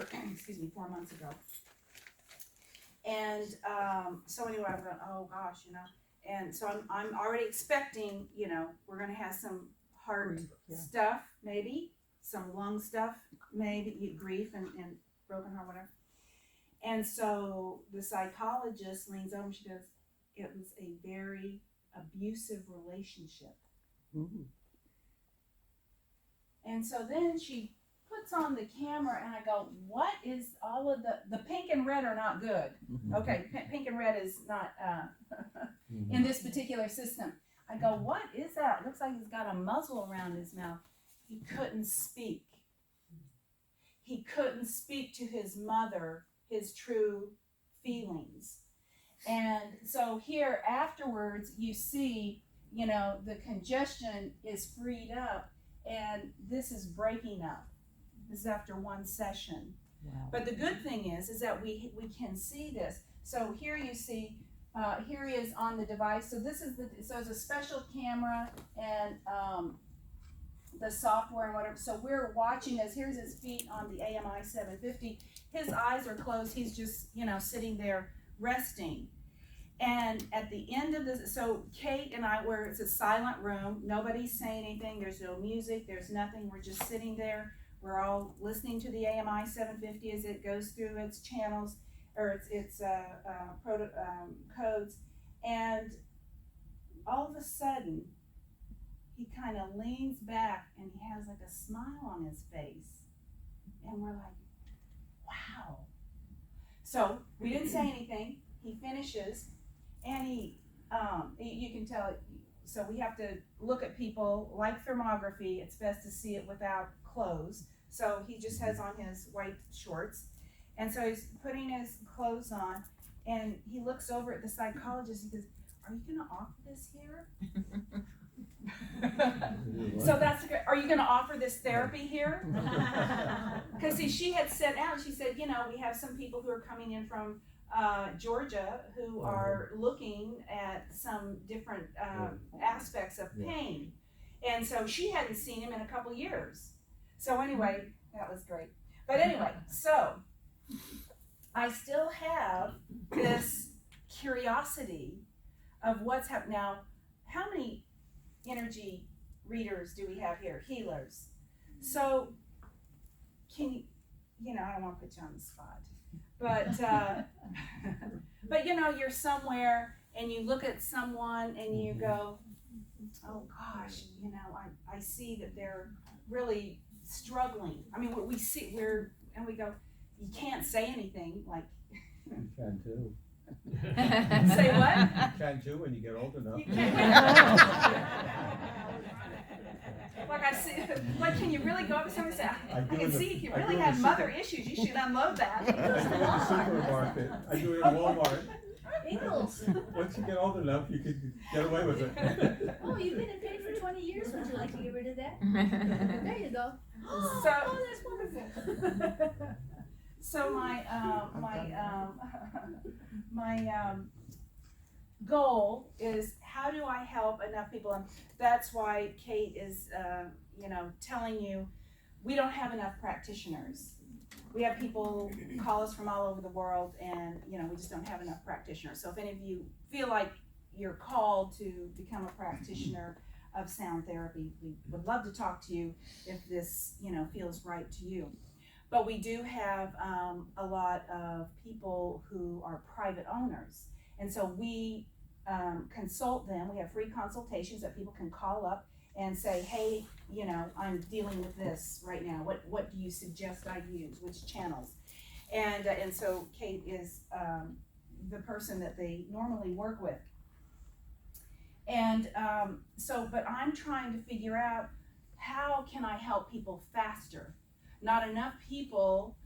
4 months ago. And so anyway, I'm going, oh gosh, and so I'm already expecting, we're going to have some heart stuff, maybe, some lung stuff, maybe grief and broken heart, whatever. And so the psychologist leans over and she goes, it was a very abusive relationship. Mhm. And so then she puts on the camera and I go, what is all of the pink and red are not good. Okay, pink and red is not in this particular system. I go, what is that? It looks like he's got a muzzle around his mouth. He couldn't speak. He couldn't speak to his mother, his true feelings. And so here afterwards, you see, you know, the congestion is freed up and this is breaking up. This is after one session. Wow. But the good thing is that we can see this. So here you see, here he is on the device. So this is so it's a special camera and the software and whatever. So we're watching as here's his feet on the AMI 750. His eyes are closed. He's just, you know, sitting there resting. And at the end of this, so Kate and I it's a silent room. Nobody's saying anything. There's no music. There's nothing. We're just sitting there. We're all listening to the AMI 750 as it goes through its channels or its codes. And all of a sudden, he kind of leans back and he has like a smile on his face. And we're like, wow. So we didn't say anything. He finishes and you can tell it. So we have to look at people like thermography. It's best to see it without clothes. So he just has on his white shorts. And so he's putting his clothes on and he looks over at the psychologist. He goes, are you going to offer this here? So that's good. Are you going to offer this therapy here? Because see, she had said out, she said, you know, we have some people who are coming in from Georgia who are looking at some different aspects of pain. And so she hadn't seen him in a couple years. So anyway, that was great. But anyway, so I still have this curiosity of what's happening. Now, how many energy readers do we have here? Healers. So can you know, I don't want to put you on the spot, but you know, you're somewhere and you look at someone and you go, oh gosh, you know, I see that they're really struggling. I mean, we go, you can't say anything like. You can too. Say what? You can too when you get old enough. You can't. Like I see, like can you really go up to someone and say, I can see you really have mother issues. You should unload that. I do it in the supermarket. I do it in Walmart. Eagles. Once you get old enough, you can get away with it. Oh, you've been in pain for 20 years. Would you like to get rid of that? There you go. Oh, that's wonderful. So my goal is how do I help enough people, and that's why Kate is you know, telling you we don't have enough practitioners. We have people call us from all over the world, and you know, we just don't have enough practitioners. So if any of you feel like you're called to become a practitioner of sound therapy, we would love to talk to you if this, you know, feels right to you. But we do have a lot of people who are private owners. And so we consult them. We have free consultations that people can call up and say, hey, you know, I'm dealing with this right now. What do you suggest I use? Which channels? And so Kate is the person that they normally work with. And but I'm trying to figure out how can I help people faster? Not enough people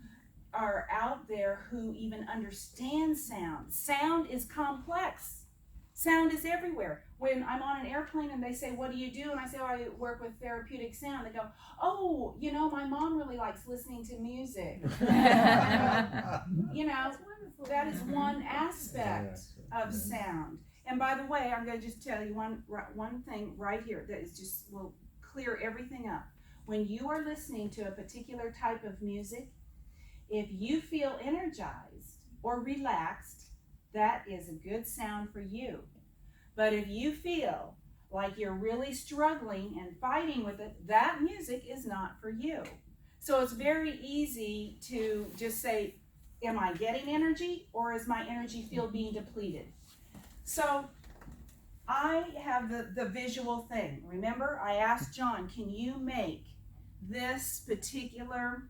are out there who even understand sound. Sound is complex. Sound is everywhere. When I'm on an airplane and they say, what do you do? And I say, oh, I work with therapeutic sound. They go, oh, you know, my mom really likes listening to music. You know, that is one aspect of sound. And by the way, I'm going to just tell you one thing right here that is just will clear everything up. When you are listening to a particular type of music, if you feel energized or relaxed, that is a good sound for you. But if you feel like you're really struggling and fighting with it, that music is not for you. So it's very easy to just say, am I getting energy, or is my energy field being depleted? So I have the visual thing. Remember, I asked John, can you make this particular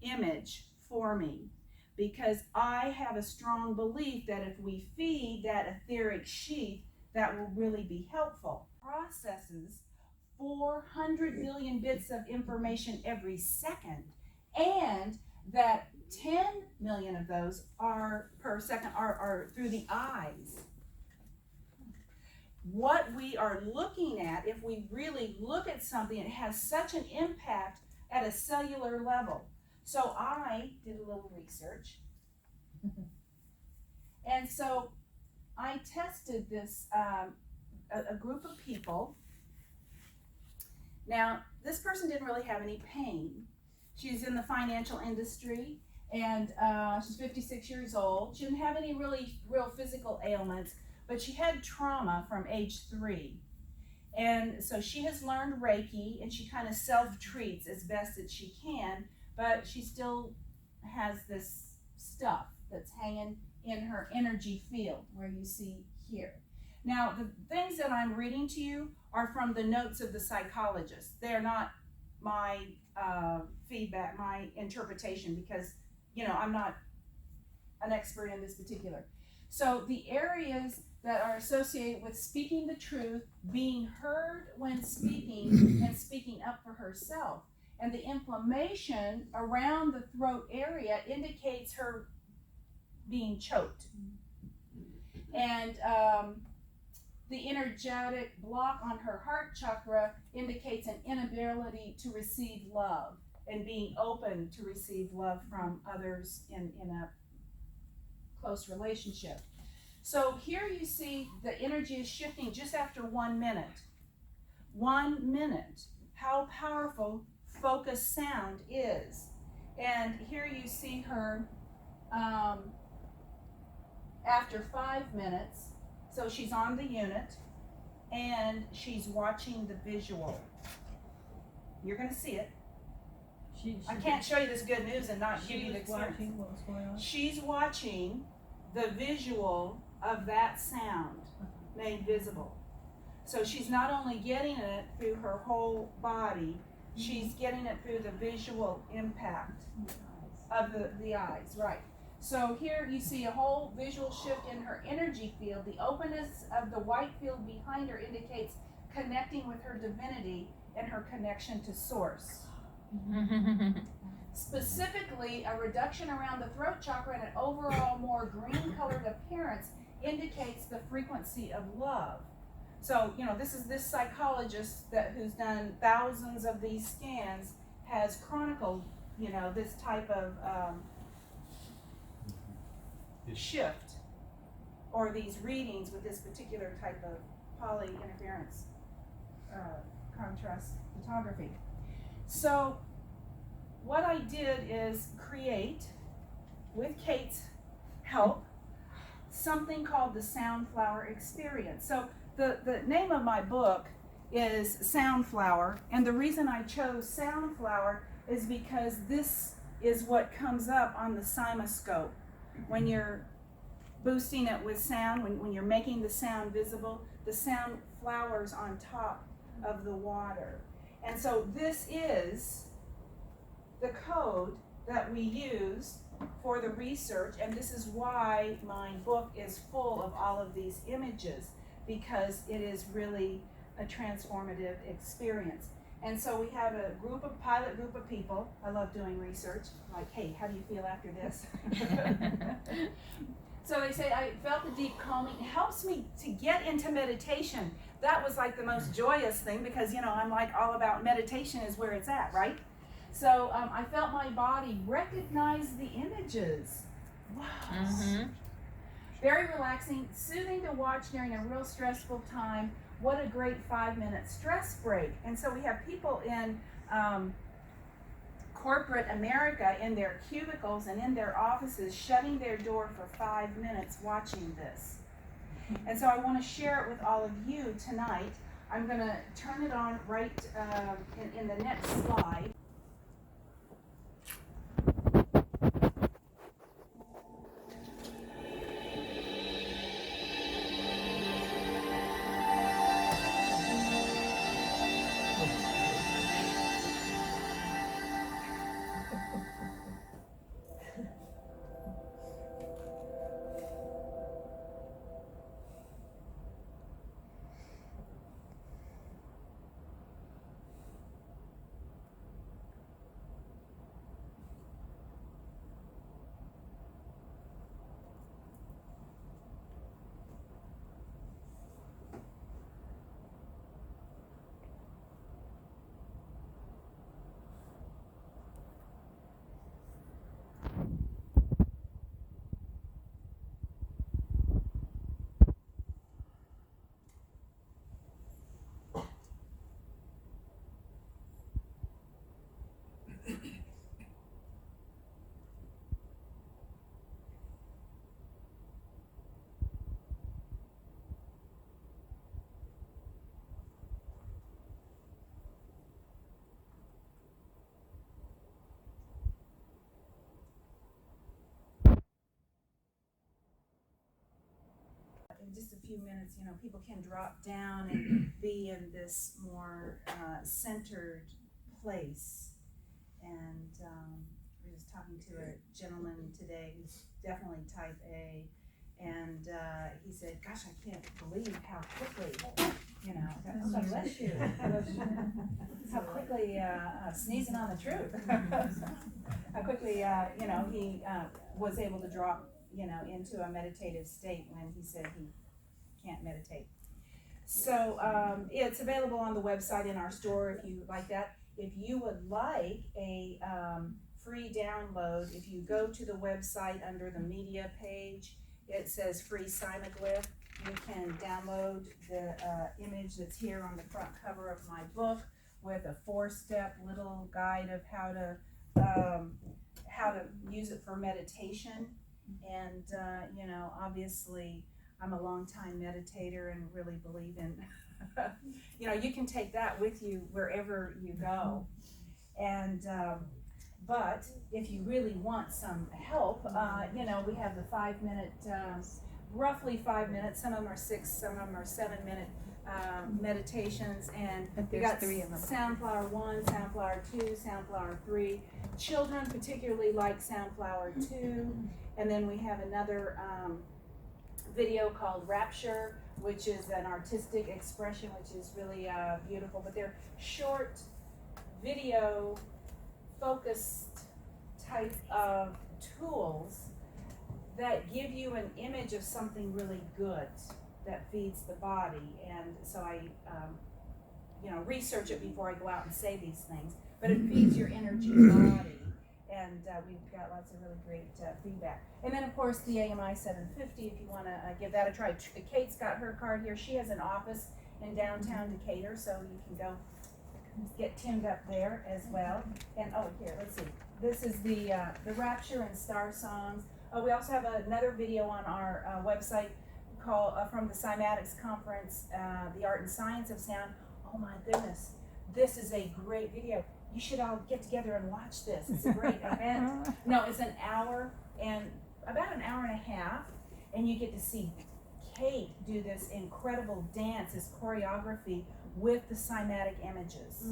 image for me? Because I have a strong belief that if we feed that etheric sheath, that will really be helpful. Processes 400 million bits of information every second, and that 10 million of those are per second are through the eyes. What we are looking at, if we really look at something, it has such an impact at a cellular level. So I did a little research, and so I tested this, a group of people. Now, this person didn't really have any pain. She's in the financial industry, and she's 56 years old. She didn't have any real physical ailments, but she had trauma from age 3. And so she has learned Reiki, and she kind of self-treats as best as she can, but she still has this stuff that's hanging in her energy field, where you see here. Now, the things that I'm reading to you are from the notes of the psychologist. They're not my feedback, my interpretation, because, you know, I'm not an expert in this particular. So the areas that are associated with speaking the truth, being heard when speaking, and speaking up for herself. And the inflammation around the throat area indicates her being choked. And the energetic block on her heart chakra indicates an inability to receive love and being open to receive love from others in a close relationship. So here you see the energy is shifting just after 1 minute. 1 minute. How powerful focused sound is. And here you see her after 5 minutes. So she's on the unit and she's watching the visual. You're going to see it. I can't show you this good news and not give you the experience. Watching what was going on. She's watching the visual of that sound made visible. So she's not only getting it through her whole body, she's getting it through the visual impact of the eyes, right. So here you see a whole visual shift in her energy field. The openness of the white field behind her indicates connecting with her divinity and her connection to source. Specifically, a reduction around the throat chakra and an overall more green colored appearance indicates the frequency of love. So, you know, this psychologist who's done thousands of these scans has chronicled, you know, this type of shift, or these readings with this particular type of poly interference contrast photography. So what I did is create, with Kate's help, something called the Soundflower experience. So the name of my book is Soundflower, and the reason I chose Soundflower is because this is what comes up on the Cymascope. When you're boosting it with sound, when you're making the sound visible, the sound flowers on top of the water. And so this is the code that we use for the research, and this is why my book is full of all of these images, because it is really a transformative experience. And so we have a pilot group of people. I love doing research. Like, hey, how do you feel after this? So they say, I felt the deep calming. It helps me to get into meditation. That was like the most joyous thing, because, you know, I'm like all about meditation is where it's at, right? So I felt my body recognize the images. Wow. Mm-hmm. Very relaxing, soothing to watch during a real stressful time. What a great 5-minute stress break. And so we have people in corporate America in their cubicles and in their offices shutting their door for 5 minutes watching this. And so I want to share it with all of you tonight. I'm going to turn it on right in the next slide. just a few minutes, people can drop down and be in this more centered place. And I was talking to a gentleman today who's definitely type A, and he said, "Gosh, I can't believe how quickly, God bless you, how quickly sneezing on the truth, how quickly he was able to drop into a meditative state when he said he can't meditate." So it's available on the website in our store if you would like that. If you would like a free download, if you go to the website under the media page, it says free Cymascope. You can download the image that's here on the front cover of my book with a 4-step little guide of how to use it for meditation. And obviously I'm a long-time meditator and really believe in you can take that with you wherever you go. And but if you really want some help, we have the 5-minute, roughly 5 minutes. Some of them are 6, some of them are 7-minute meditations, and we got 3 of them. Soundflower 1, Soundflower 2, Soundflower 3. Children particularly like Soundflower 2, and then we have another video called Rapture, which is an artistic expression, which is really beautiful. But they're short video focused type of tools that give you an image of something really good that feeds the body. And so I research it before I go out and say these things, but it feeds your energy body. And we've got lots of really great feedback. And then, of course, the AMI 750, if you want to give that a try. Kate's got her card here. She has an office in downtown Decatur, so you can go get tuned up there as well. And, here, let's see. This is the Rapture and Star Songs. We also have another video on our website called from the Cymatics Conference, The Art and Science of Sound. Oh, my goodness. This is a great video. You should all get together and watch this. It's a great event. No, it's an hour and about an hour and a half, and you get to see Kate do this incredible dance, this choreography with the cymatic images.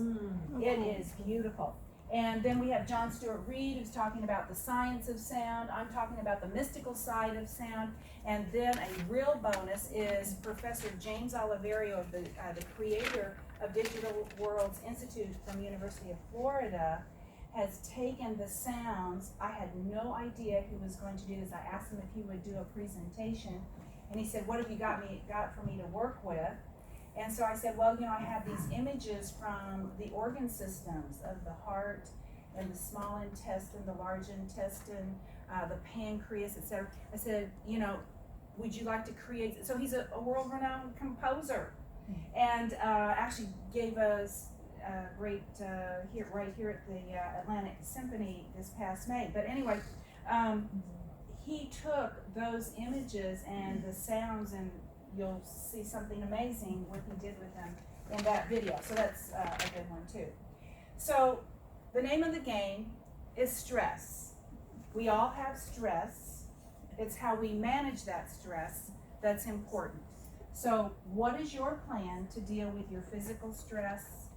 It is beautiful. And then we have John Stewart Reed, who's talking about the science of sound. I'm talking about the mystical side of sound. And then a real bonus is Professor James Oliverio, the creator of Digital Worlds Institute from the University of Florida, has taken the sounds. I had no idea he was going to do this. I asked him if he would do a presentation, and he said, "What have you got for me to work with?" And so I said, "Well, I have these images from the organ systems of the heart and the small intestine, the large intestine, the pancreas, etc." I said, "Would you like to create?" So he's a world-renowned composer, and actually gave us great right here at the Atlantic Symphony this past May. But anyway, he took those images and the sounds, and you'll see something amazing what he did with them in that video. So that's a good one too. So the name of the game is stress. We all have stress. It's how we manage that stress that's important. So what is your plan to deal with your physical stress,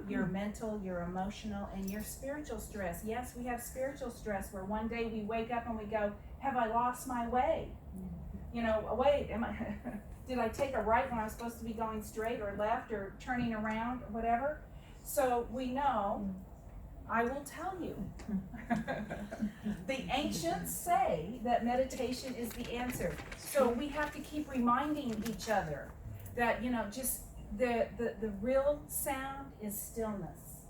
your mental, your emotional, and your spiritual stress? Yes, we have spiritual stress where one day we wake up and we go, "Have I lost my way? Wait, did I take a right when I was supposed to be going straight, or left, or turning around, or whatever?" So we know, I will tell you, the ancients say that meditation is the answer. So we have to keep reminding each other that, just the real sound is stillness.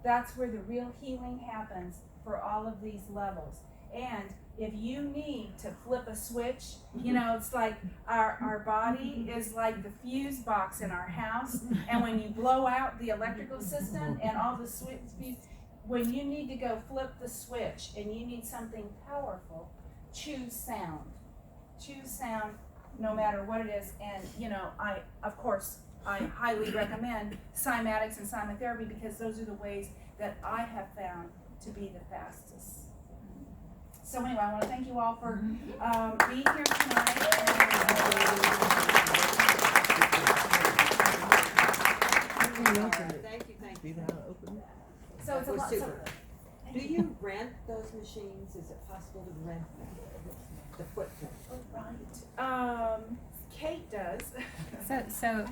That's where the real healing happens for all of these levels. And if you need to flip a switch, it's like our body is like the fuse box in our house, and when you blow out the electrical system and all the switch, when you need to go flip the switch and you need something powerful, choose sound. Choose sound no matter what it is. And I highly recommend cymatics and cymotherapy, because those are the ways that I have found to be the fastest. So anyway, I want to thank you all for being here tonight. Thank you. So it's a lot. So, Do you rent those machines? Is it possible to rent the footprint? Kate does. So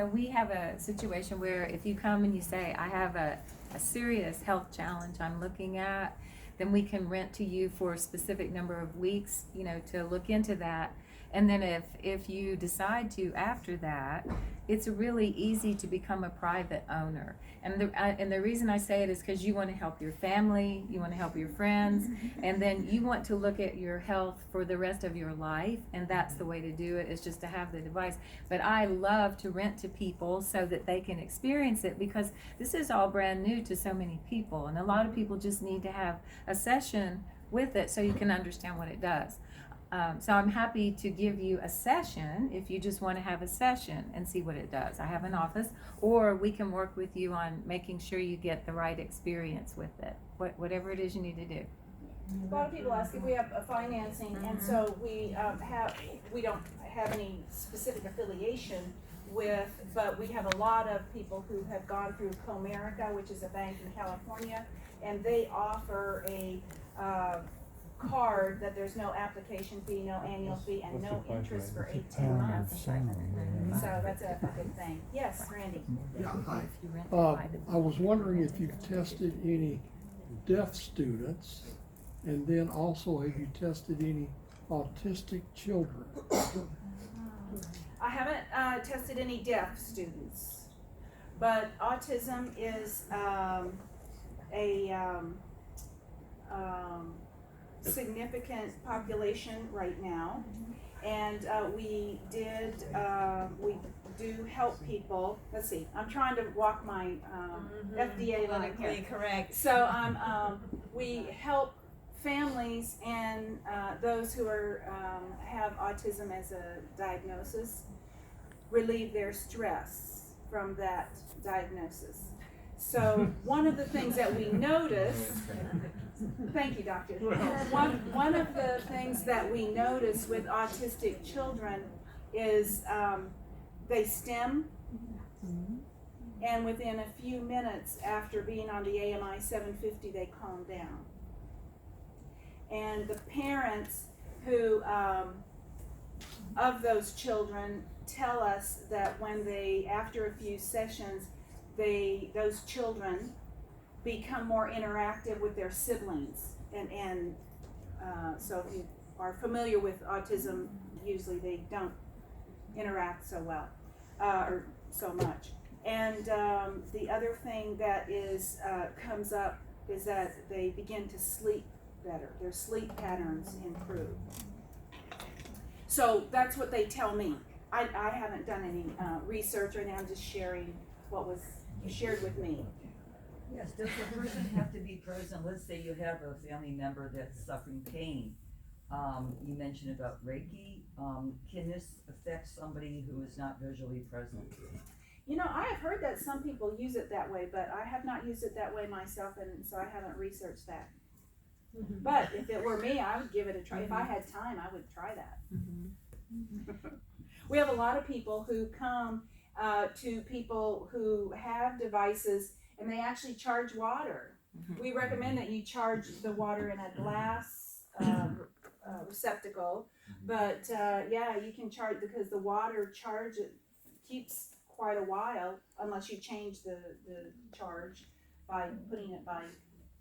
we have a situation where if you come and you say, I have a serious health challenge I'm looking at, then we can rent to you for a specific number of weeks, to look into that. And then if you decide to after that, it's really easy to become a private owner. And the reason I say it is because you want to help your family, you want to help your friends, and then you want to look at your health for the rest of your life, and that's the way to do it, is just to have the device. But I love to rent to people so that they can experience it, because this is all brand new to so many people, and a lot of people just need to have a session with it so you can understand what it does. So I'm happy to give you a session if you just want to have a session and see what it does. I have an office, or we can work with you on making sure you get the right experience with it, whatever it is you need to do. A lot of people ask if we have a financing, and so we don't have any specific affiliation with, but we have a lot of people who have gone through Comerica, which is a bank in California, and they offer a card that there's no application fee, no annual fee, and no interest for 18 months. So that's a good thing. Yes, Randy. Yeah, hi. If you rent I was wondering if you've tested any deaf students, and then also have you tested any autistic children? I haven't tested any deaf students, but autism is a significant population right now, and we do help people. Let's see, I'm trying to walk my FDA line here. Correct. So we help families and those who have autism as a diagnosis relieve their stress from that diagnosis. So one of the things that we notice, thank you, doctor. One of the things that we notice with autistic children is they stim, and within a few minutes after being on the AMI 750, they calm down. And the parents who of those children tell us that when after a few sessions, those children become more interactive with their siblings, and so if you are familiar with autism, usually they don't interact so well or so much. And the other thing that comes up is that they begin to sleep better. Their sleep patterns improve. So that's what they tell me. I haven't done any research right now. I'm just sharing what was shared with me. Yes, does the person have to be present? Let's say you have a family member that's suffering pain. You mentioned about Reiki. Can this affect somebody who is not visually present? I have heard that some people use it that way, but I have not used it that way myself, and so I haven't researched that. But if it were me, I would give it a try. If I had time, I would try that. We have a lot of people who come to people who have devices, and they actually charge water. We recommend that you charge the water in a glass receptacle, but you can charge, because the water charge keeps quite a while unless you change the charge by putting it by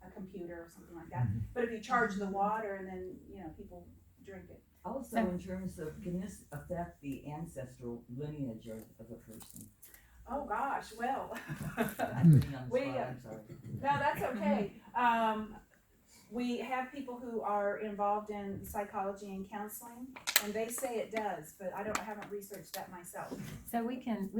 a computer or something like that. But if you charge the water, and then people drink it. Also, in terms of, can this affect the ancestral lineage of a person? Oh gosh, well. I'm putting you on the We, spot, I'm sorry. No, that's okay. We have people who are involved in psychology and counseling, and they say it does, but I haven't researched that myself. So we can,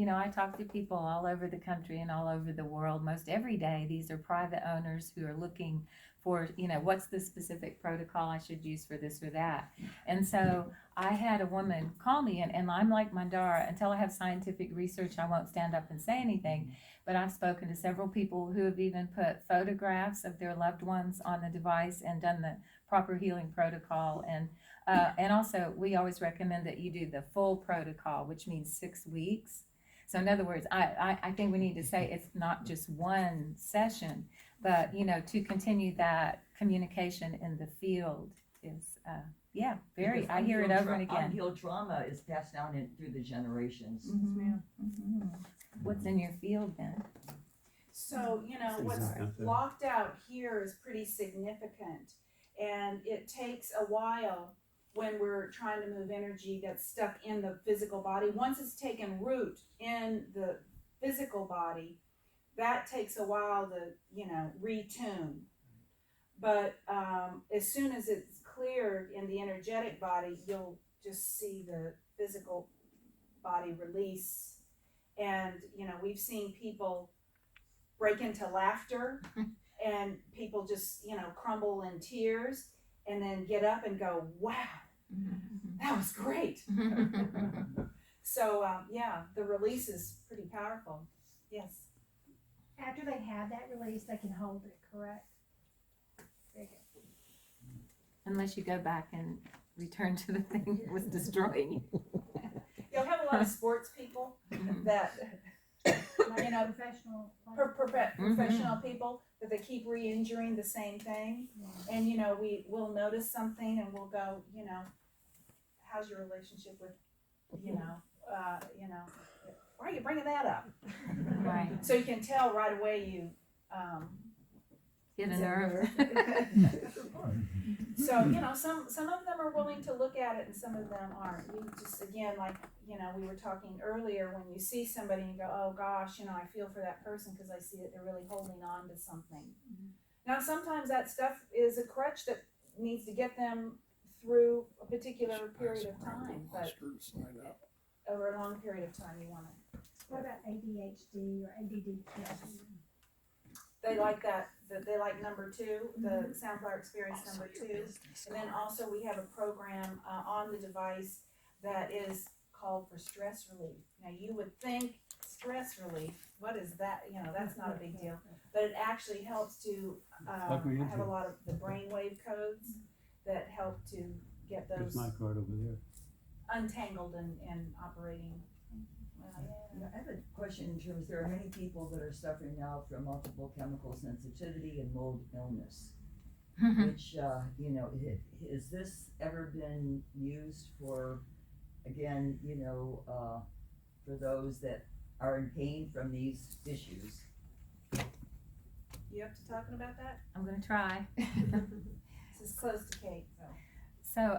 I talk to people all over the country and all over the world most every day. These are private owners who are looking for, what's the specific protocol I should use for this or that. And so I had a woman call me, and I'm like Mandara, until I have scientific research, I won't stand up and say anything. But I've spoken to several people who have even put photographs of their loved ones on the device and done the proper healing protocol. And also, we always recommend that you do the full protocol, which means 6 weeks. So in other words, I think we need to say it's not just one session, but, you know, to continue that communication in the field is, yeah, very, Because I hear it over and again. Unhealed trauma is passed down through the generations. Mhm, mhm. What's in your field then? So, you know, what's blocked out here is pretty significant. And it takes a while when we're trying to move energy that's stuck in the physical body. Once it's taken root in the physical body, that takes a while to, you know, retune. But as soon as it's cleared in the energetic body, you'll just see the physical body release. And, you know, we've seen people break into laughter and people just, you know, crumble in tears and then get up and go, wow, that was great. So, yeah, the release is pretty powerful. Yes. After they have that release, they can hold it, correct? Very good. Unless you go back and return to the thing that was destroying you. You'll have a lot of sports people that, you know, Professional. professional people that they keep re-injuring the same thing. And, you know, we'll notice something and we'll go, you know, how's your relationship with, you know, why are you bringing that up? Right. So you can tell right away you, Get a nerve. so, you know, some of them are willing to look at it and some of them aren't. You just, again, like, you know, we were talking earlier, when you see somebody and you go, oh gosh, you know, I feel for that person because I see that they're really holding on to something. Now, sometimes that stuff is a crutch that needs to get them through a particular period of time, but over a long period of time, you want to. What about ADHD or ADD kids? They like that, they like number 2, the Soundflower experience number 2. And then also we have a program on the device that is called for stress relief. Now you would think stress relief, what is that? You know, that's not a big deal. But it actually helps to have a lot of the brainwave codes that help to get those card over there. untangled and operating. Now, I have a question in terms, there are many people that are suffering now from multiple chemical sensitivity and mold illness, which, you know, has this ever been used for, again, you know, for those that are in pain from these issues? You up to talking about that? I'm gonna try. This is close to Kate, so. So,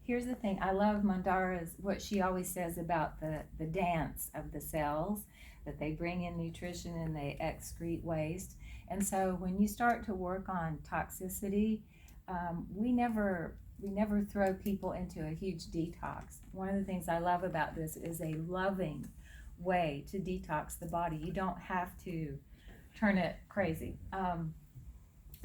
here's the thing, I love Mandara's, what she always says about the dance of the cells, that they bring in nutrition and they excrete waste. And so when you start to work on toxicity, we never throw people into a huge detox. One of the things I love about this is a loving way to detox the body. You don't have to turn it crazy.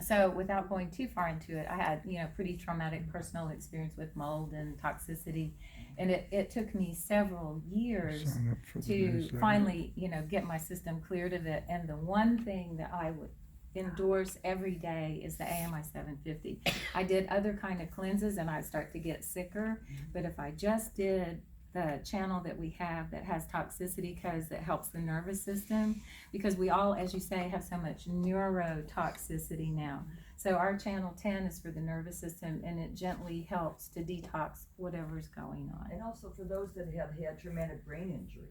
So without going too far into it, I had, you know, pretty traumatic personal experience with mold and toxicity. And it took me several years to finally, you know, get my system cleared of it. And the one thing that I would endorse every day is the AMI 750. I did other kind of cleanses and I'd start to get sicker. But if I just did the channel that we have that has toxicity because it helps the nervous system, because we all, as you say, have so much neurotoxicity now. So our channel 10 is for the nervous system and it gently helps to detox whatever's going on. And also for those that have had traumatic brain injury.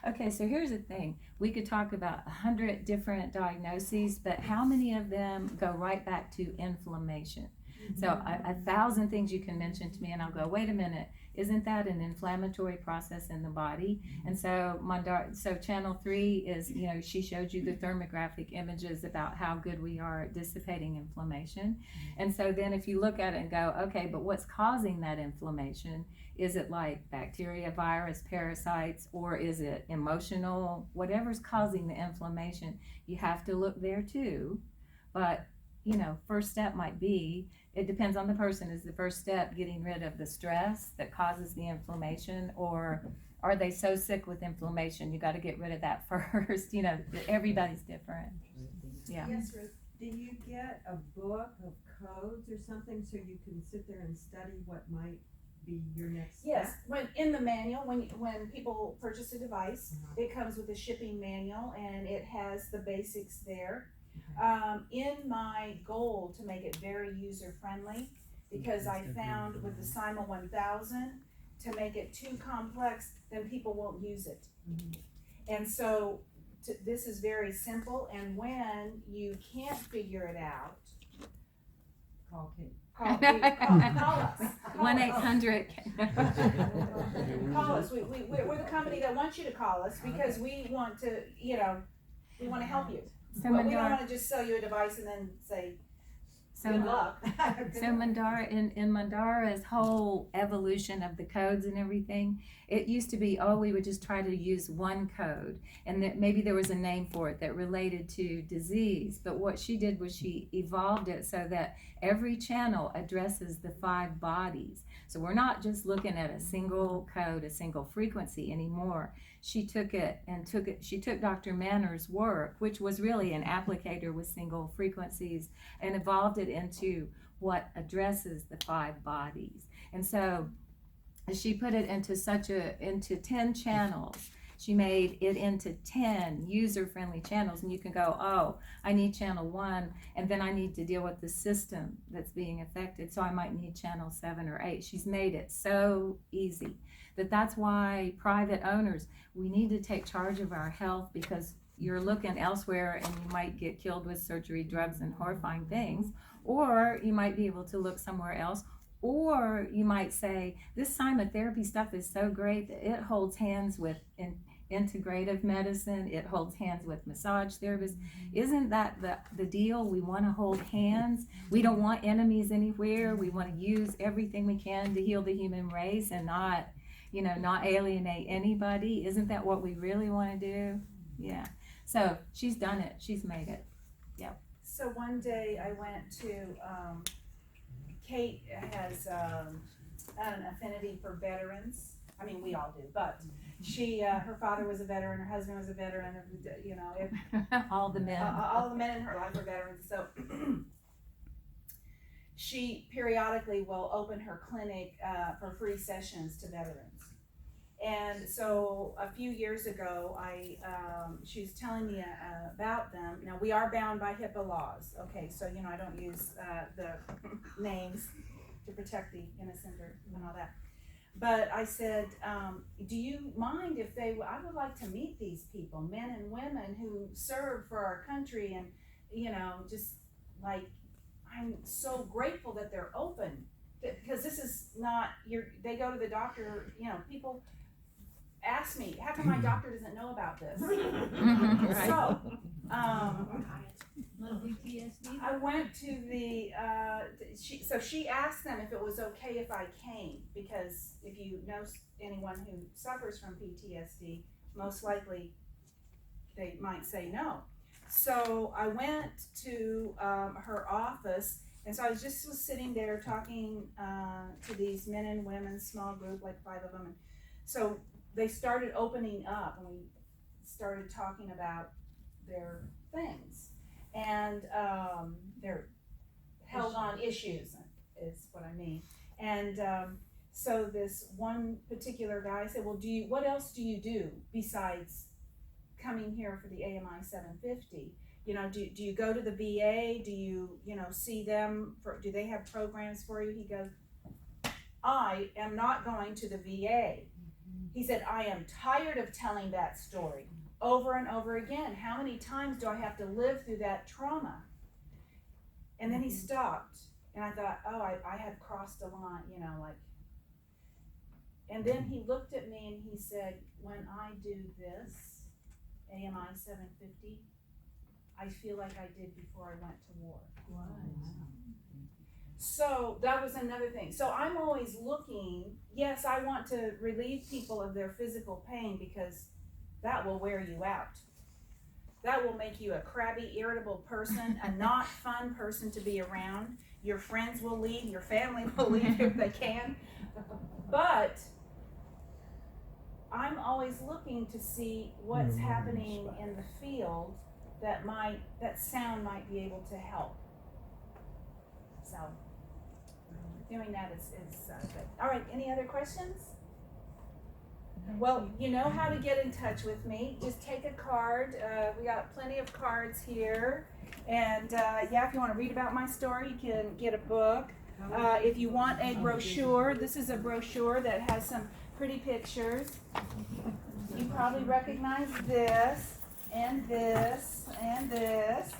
Okay, so here's the thing. We could talk about 100 different diagnoses, but how many of them go right back to inflammation? So 1,000 things you can mention to me and I'll go, wait a minute, isn't that an inflammatory process in the body? And so so channel 3 is, you know, she showed you the thermographic images about how good we are at dissipating inflammation. And so then if you look at it and go, okay, but what's causing that inflammation? Is it like bacteria, virus, parasites, or is it emotional? Whatever's causing the inflammation, you have to look there too. But, you know, first step might be, it depends on the person. Is the first step getting rid of the stress that causes the inflammation, or are they so sick with inflammation you got to get rid of that first? You know, everybody's different. Yeah. Yes, Ruth. Do you get a book of codes or something so you can sit there and study what might be your next step? Yes, when, in the manual, when people purchase a device, it comes with a shipping manual and it has the basics there. In my goal to make it very user-friendly, because I found with the Cyma 1000, to make it too complex, then people won't use it. And so, this is very simple, and when you can't figure it out, Call Kate. call us. 1-800. Call us, we're the company that wants you to call us, because we want to, we wanna help you. So Well, we don't Mandara, wanna just sell you a device and then say, so good luck. Mandara, in Mandara's whole evolution of the codes and everything, it used to be, we would just try to use one code, and that maybe there was a name for it that related to disease. But what she did was she evolved it so that every channel addresses the 5 bodies. So we're not just looking at a single code, a single frequency anymore. She took Dr. Manner's work, which was really an applicator with single frequencies, and evolved it into what addresses the 5 bodies. And so she put it into 10 channels. She made it into 10 user-friendly channels, and you can go, I need channel 1, and then I need to deal with the system that's being affected, so I might need channel 7 or 8. She's made it so easy that's why private owners, we need to take charge of our health, because you're looking elsewhere and you might get killed with surgery, drugs, and horrifying things, or you might be able to look somewhere else. Or you might say, this therapy stuff is so great that it holds hands with integrative medicine, it holds hands with massage therapists. Isn't that the deal? We want to hold hands. We don't want enemies anywhere. We want to use everything we can to heal the human race and not alienate anybody. Isn't that what we really want to do? Yeah. So she's done it. She's made it. Yep. So one day I went to, Kate has an affinity for veterans. I mean, we all do, but her father was a veteran, her husband was a veteran, All the men. all the men in her life were veterans. So she periodically will open her clinic for free sessions to veterans. And so a few years ago, she was telling me about them. Now, we are bound by HIPAA laws, okay, so I don't use the names to protect the innocent and all that. But I said, do you mind if I would like to meet these people, men and women who serve for our country, and just like, I'm so grateful that they're open, because this is not they go to the doctor, people ask me, how come my doctor doesn't know about this? Right. So, Little PTSD. I went to she asked them if it was okay if I came, because if you know anyone who suffers from PTSD, most likely they might say no. So I went to her office, and so I was sitting there talking to these men and women, small group, like 5 of them. And so they started opening up, and we started talking about their things, and their held on issues is what I mean. And so this one particular guy said, well, what else do you do besides coming here for the AMI 750? Do you go to the VA? Do you see them do they have programs for you? He goes, I am not going to the VA. He said, I am tired of telling that story over and over again. How many times do I have to live through that trauma? And then he stopped, and I thought, I had crossed a line, and then he looked at me and he said, when I do this, AMI 750, I feel like I did before I went to war. Wow. So that was another thing. So I'm always looking, yes, I want to relieve people of their physical pain, because that will wear you out. That will make you a crabby, irritable person, a not fun person to be around. Your friends will leave, your family will leave if they can. But I'm always looking to see what's happening in the field that sound might be able to help. So doing that is good. All right, any other questions? Well, you know how to get in touch with me. Just take a card. We got plenty of cards here. And yeah, if you want to read about my story, you can get a book. If you want a brochure, this is a brochure that has some pretty pictures. You probably recognize this, and this, and this.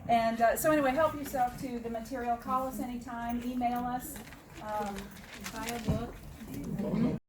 And so anyway, help yourself to the material. Call us anytime, email us. Buy a book.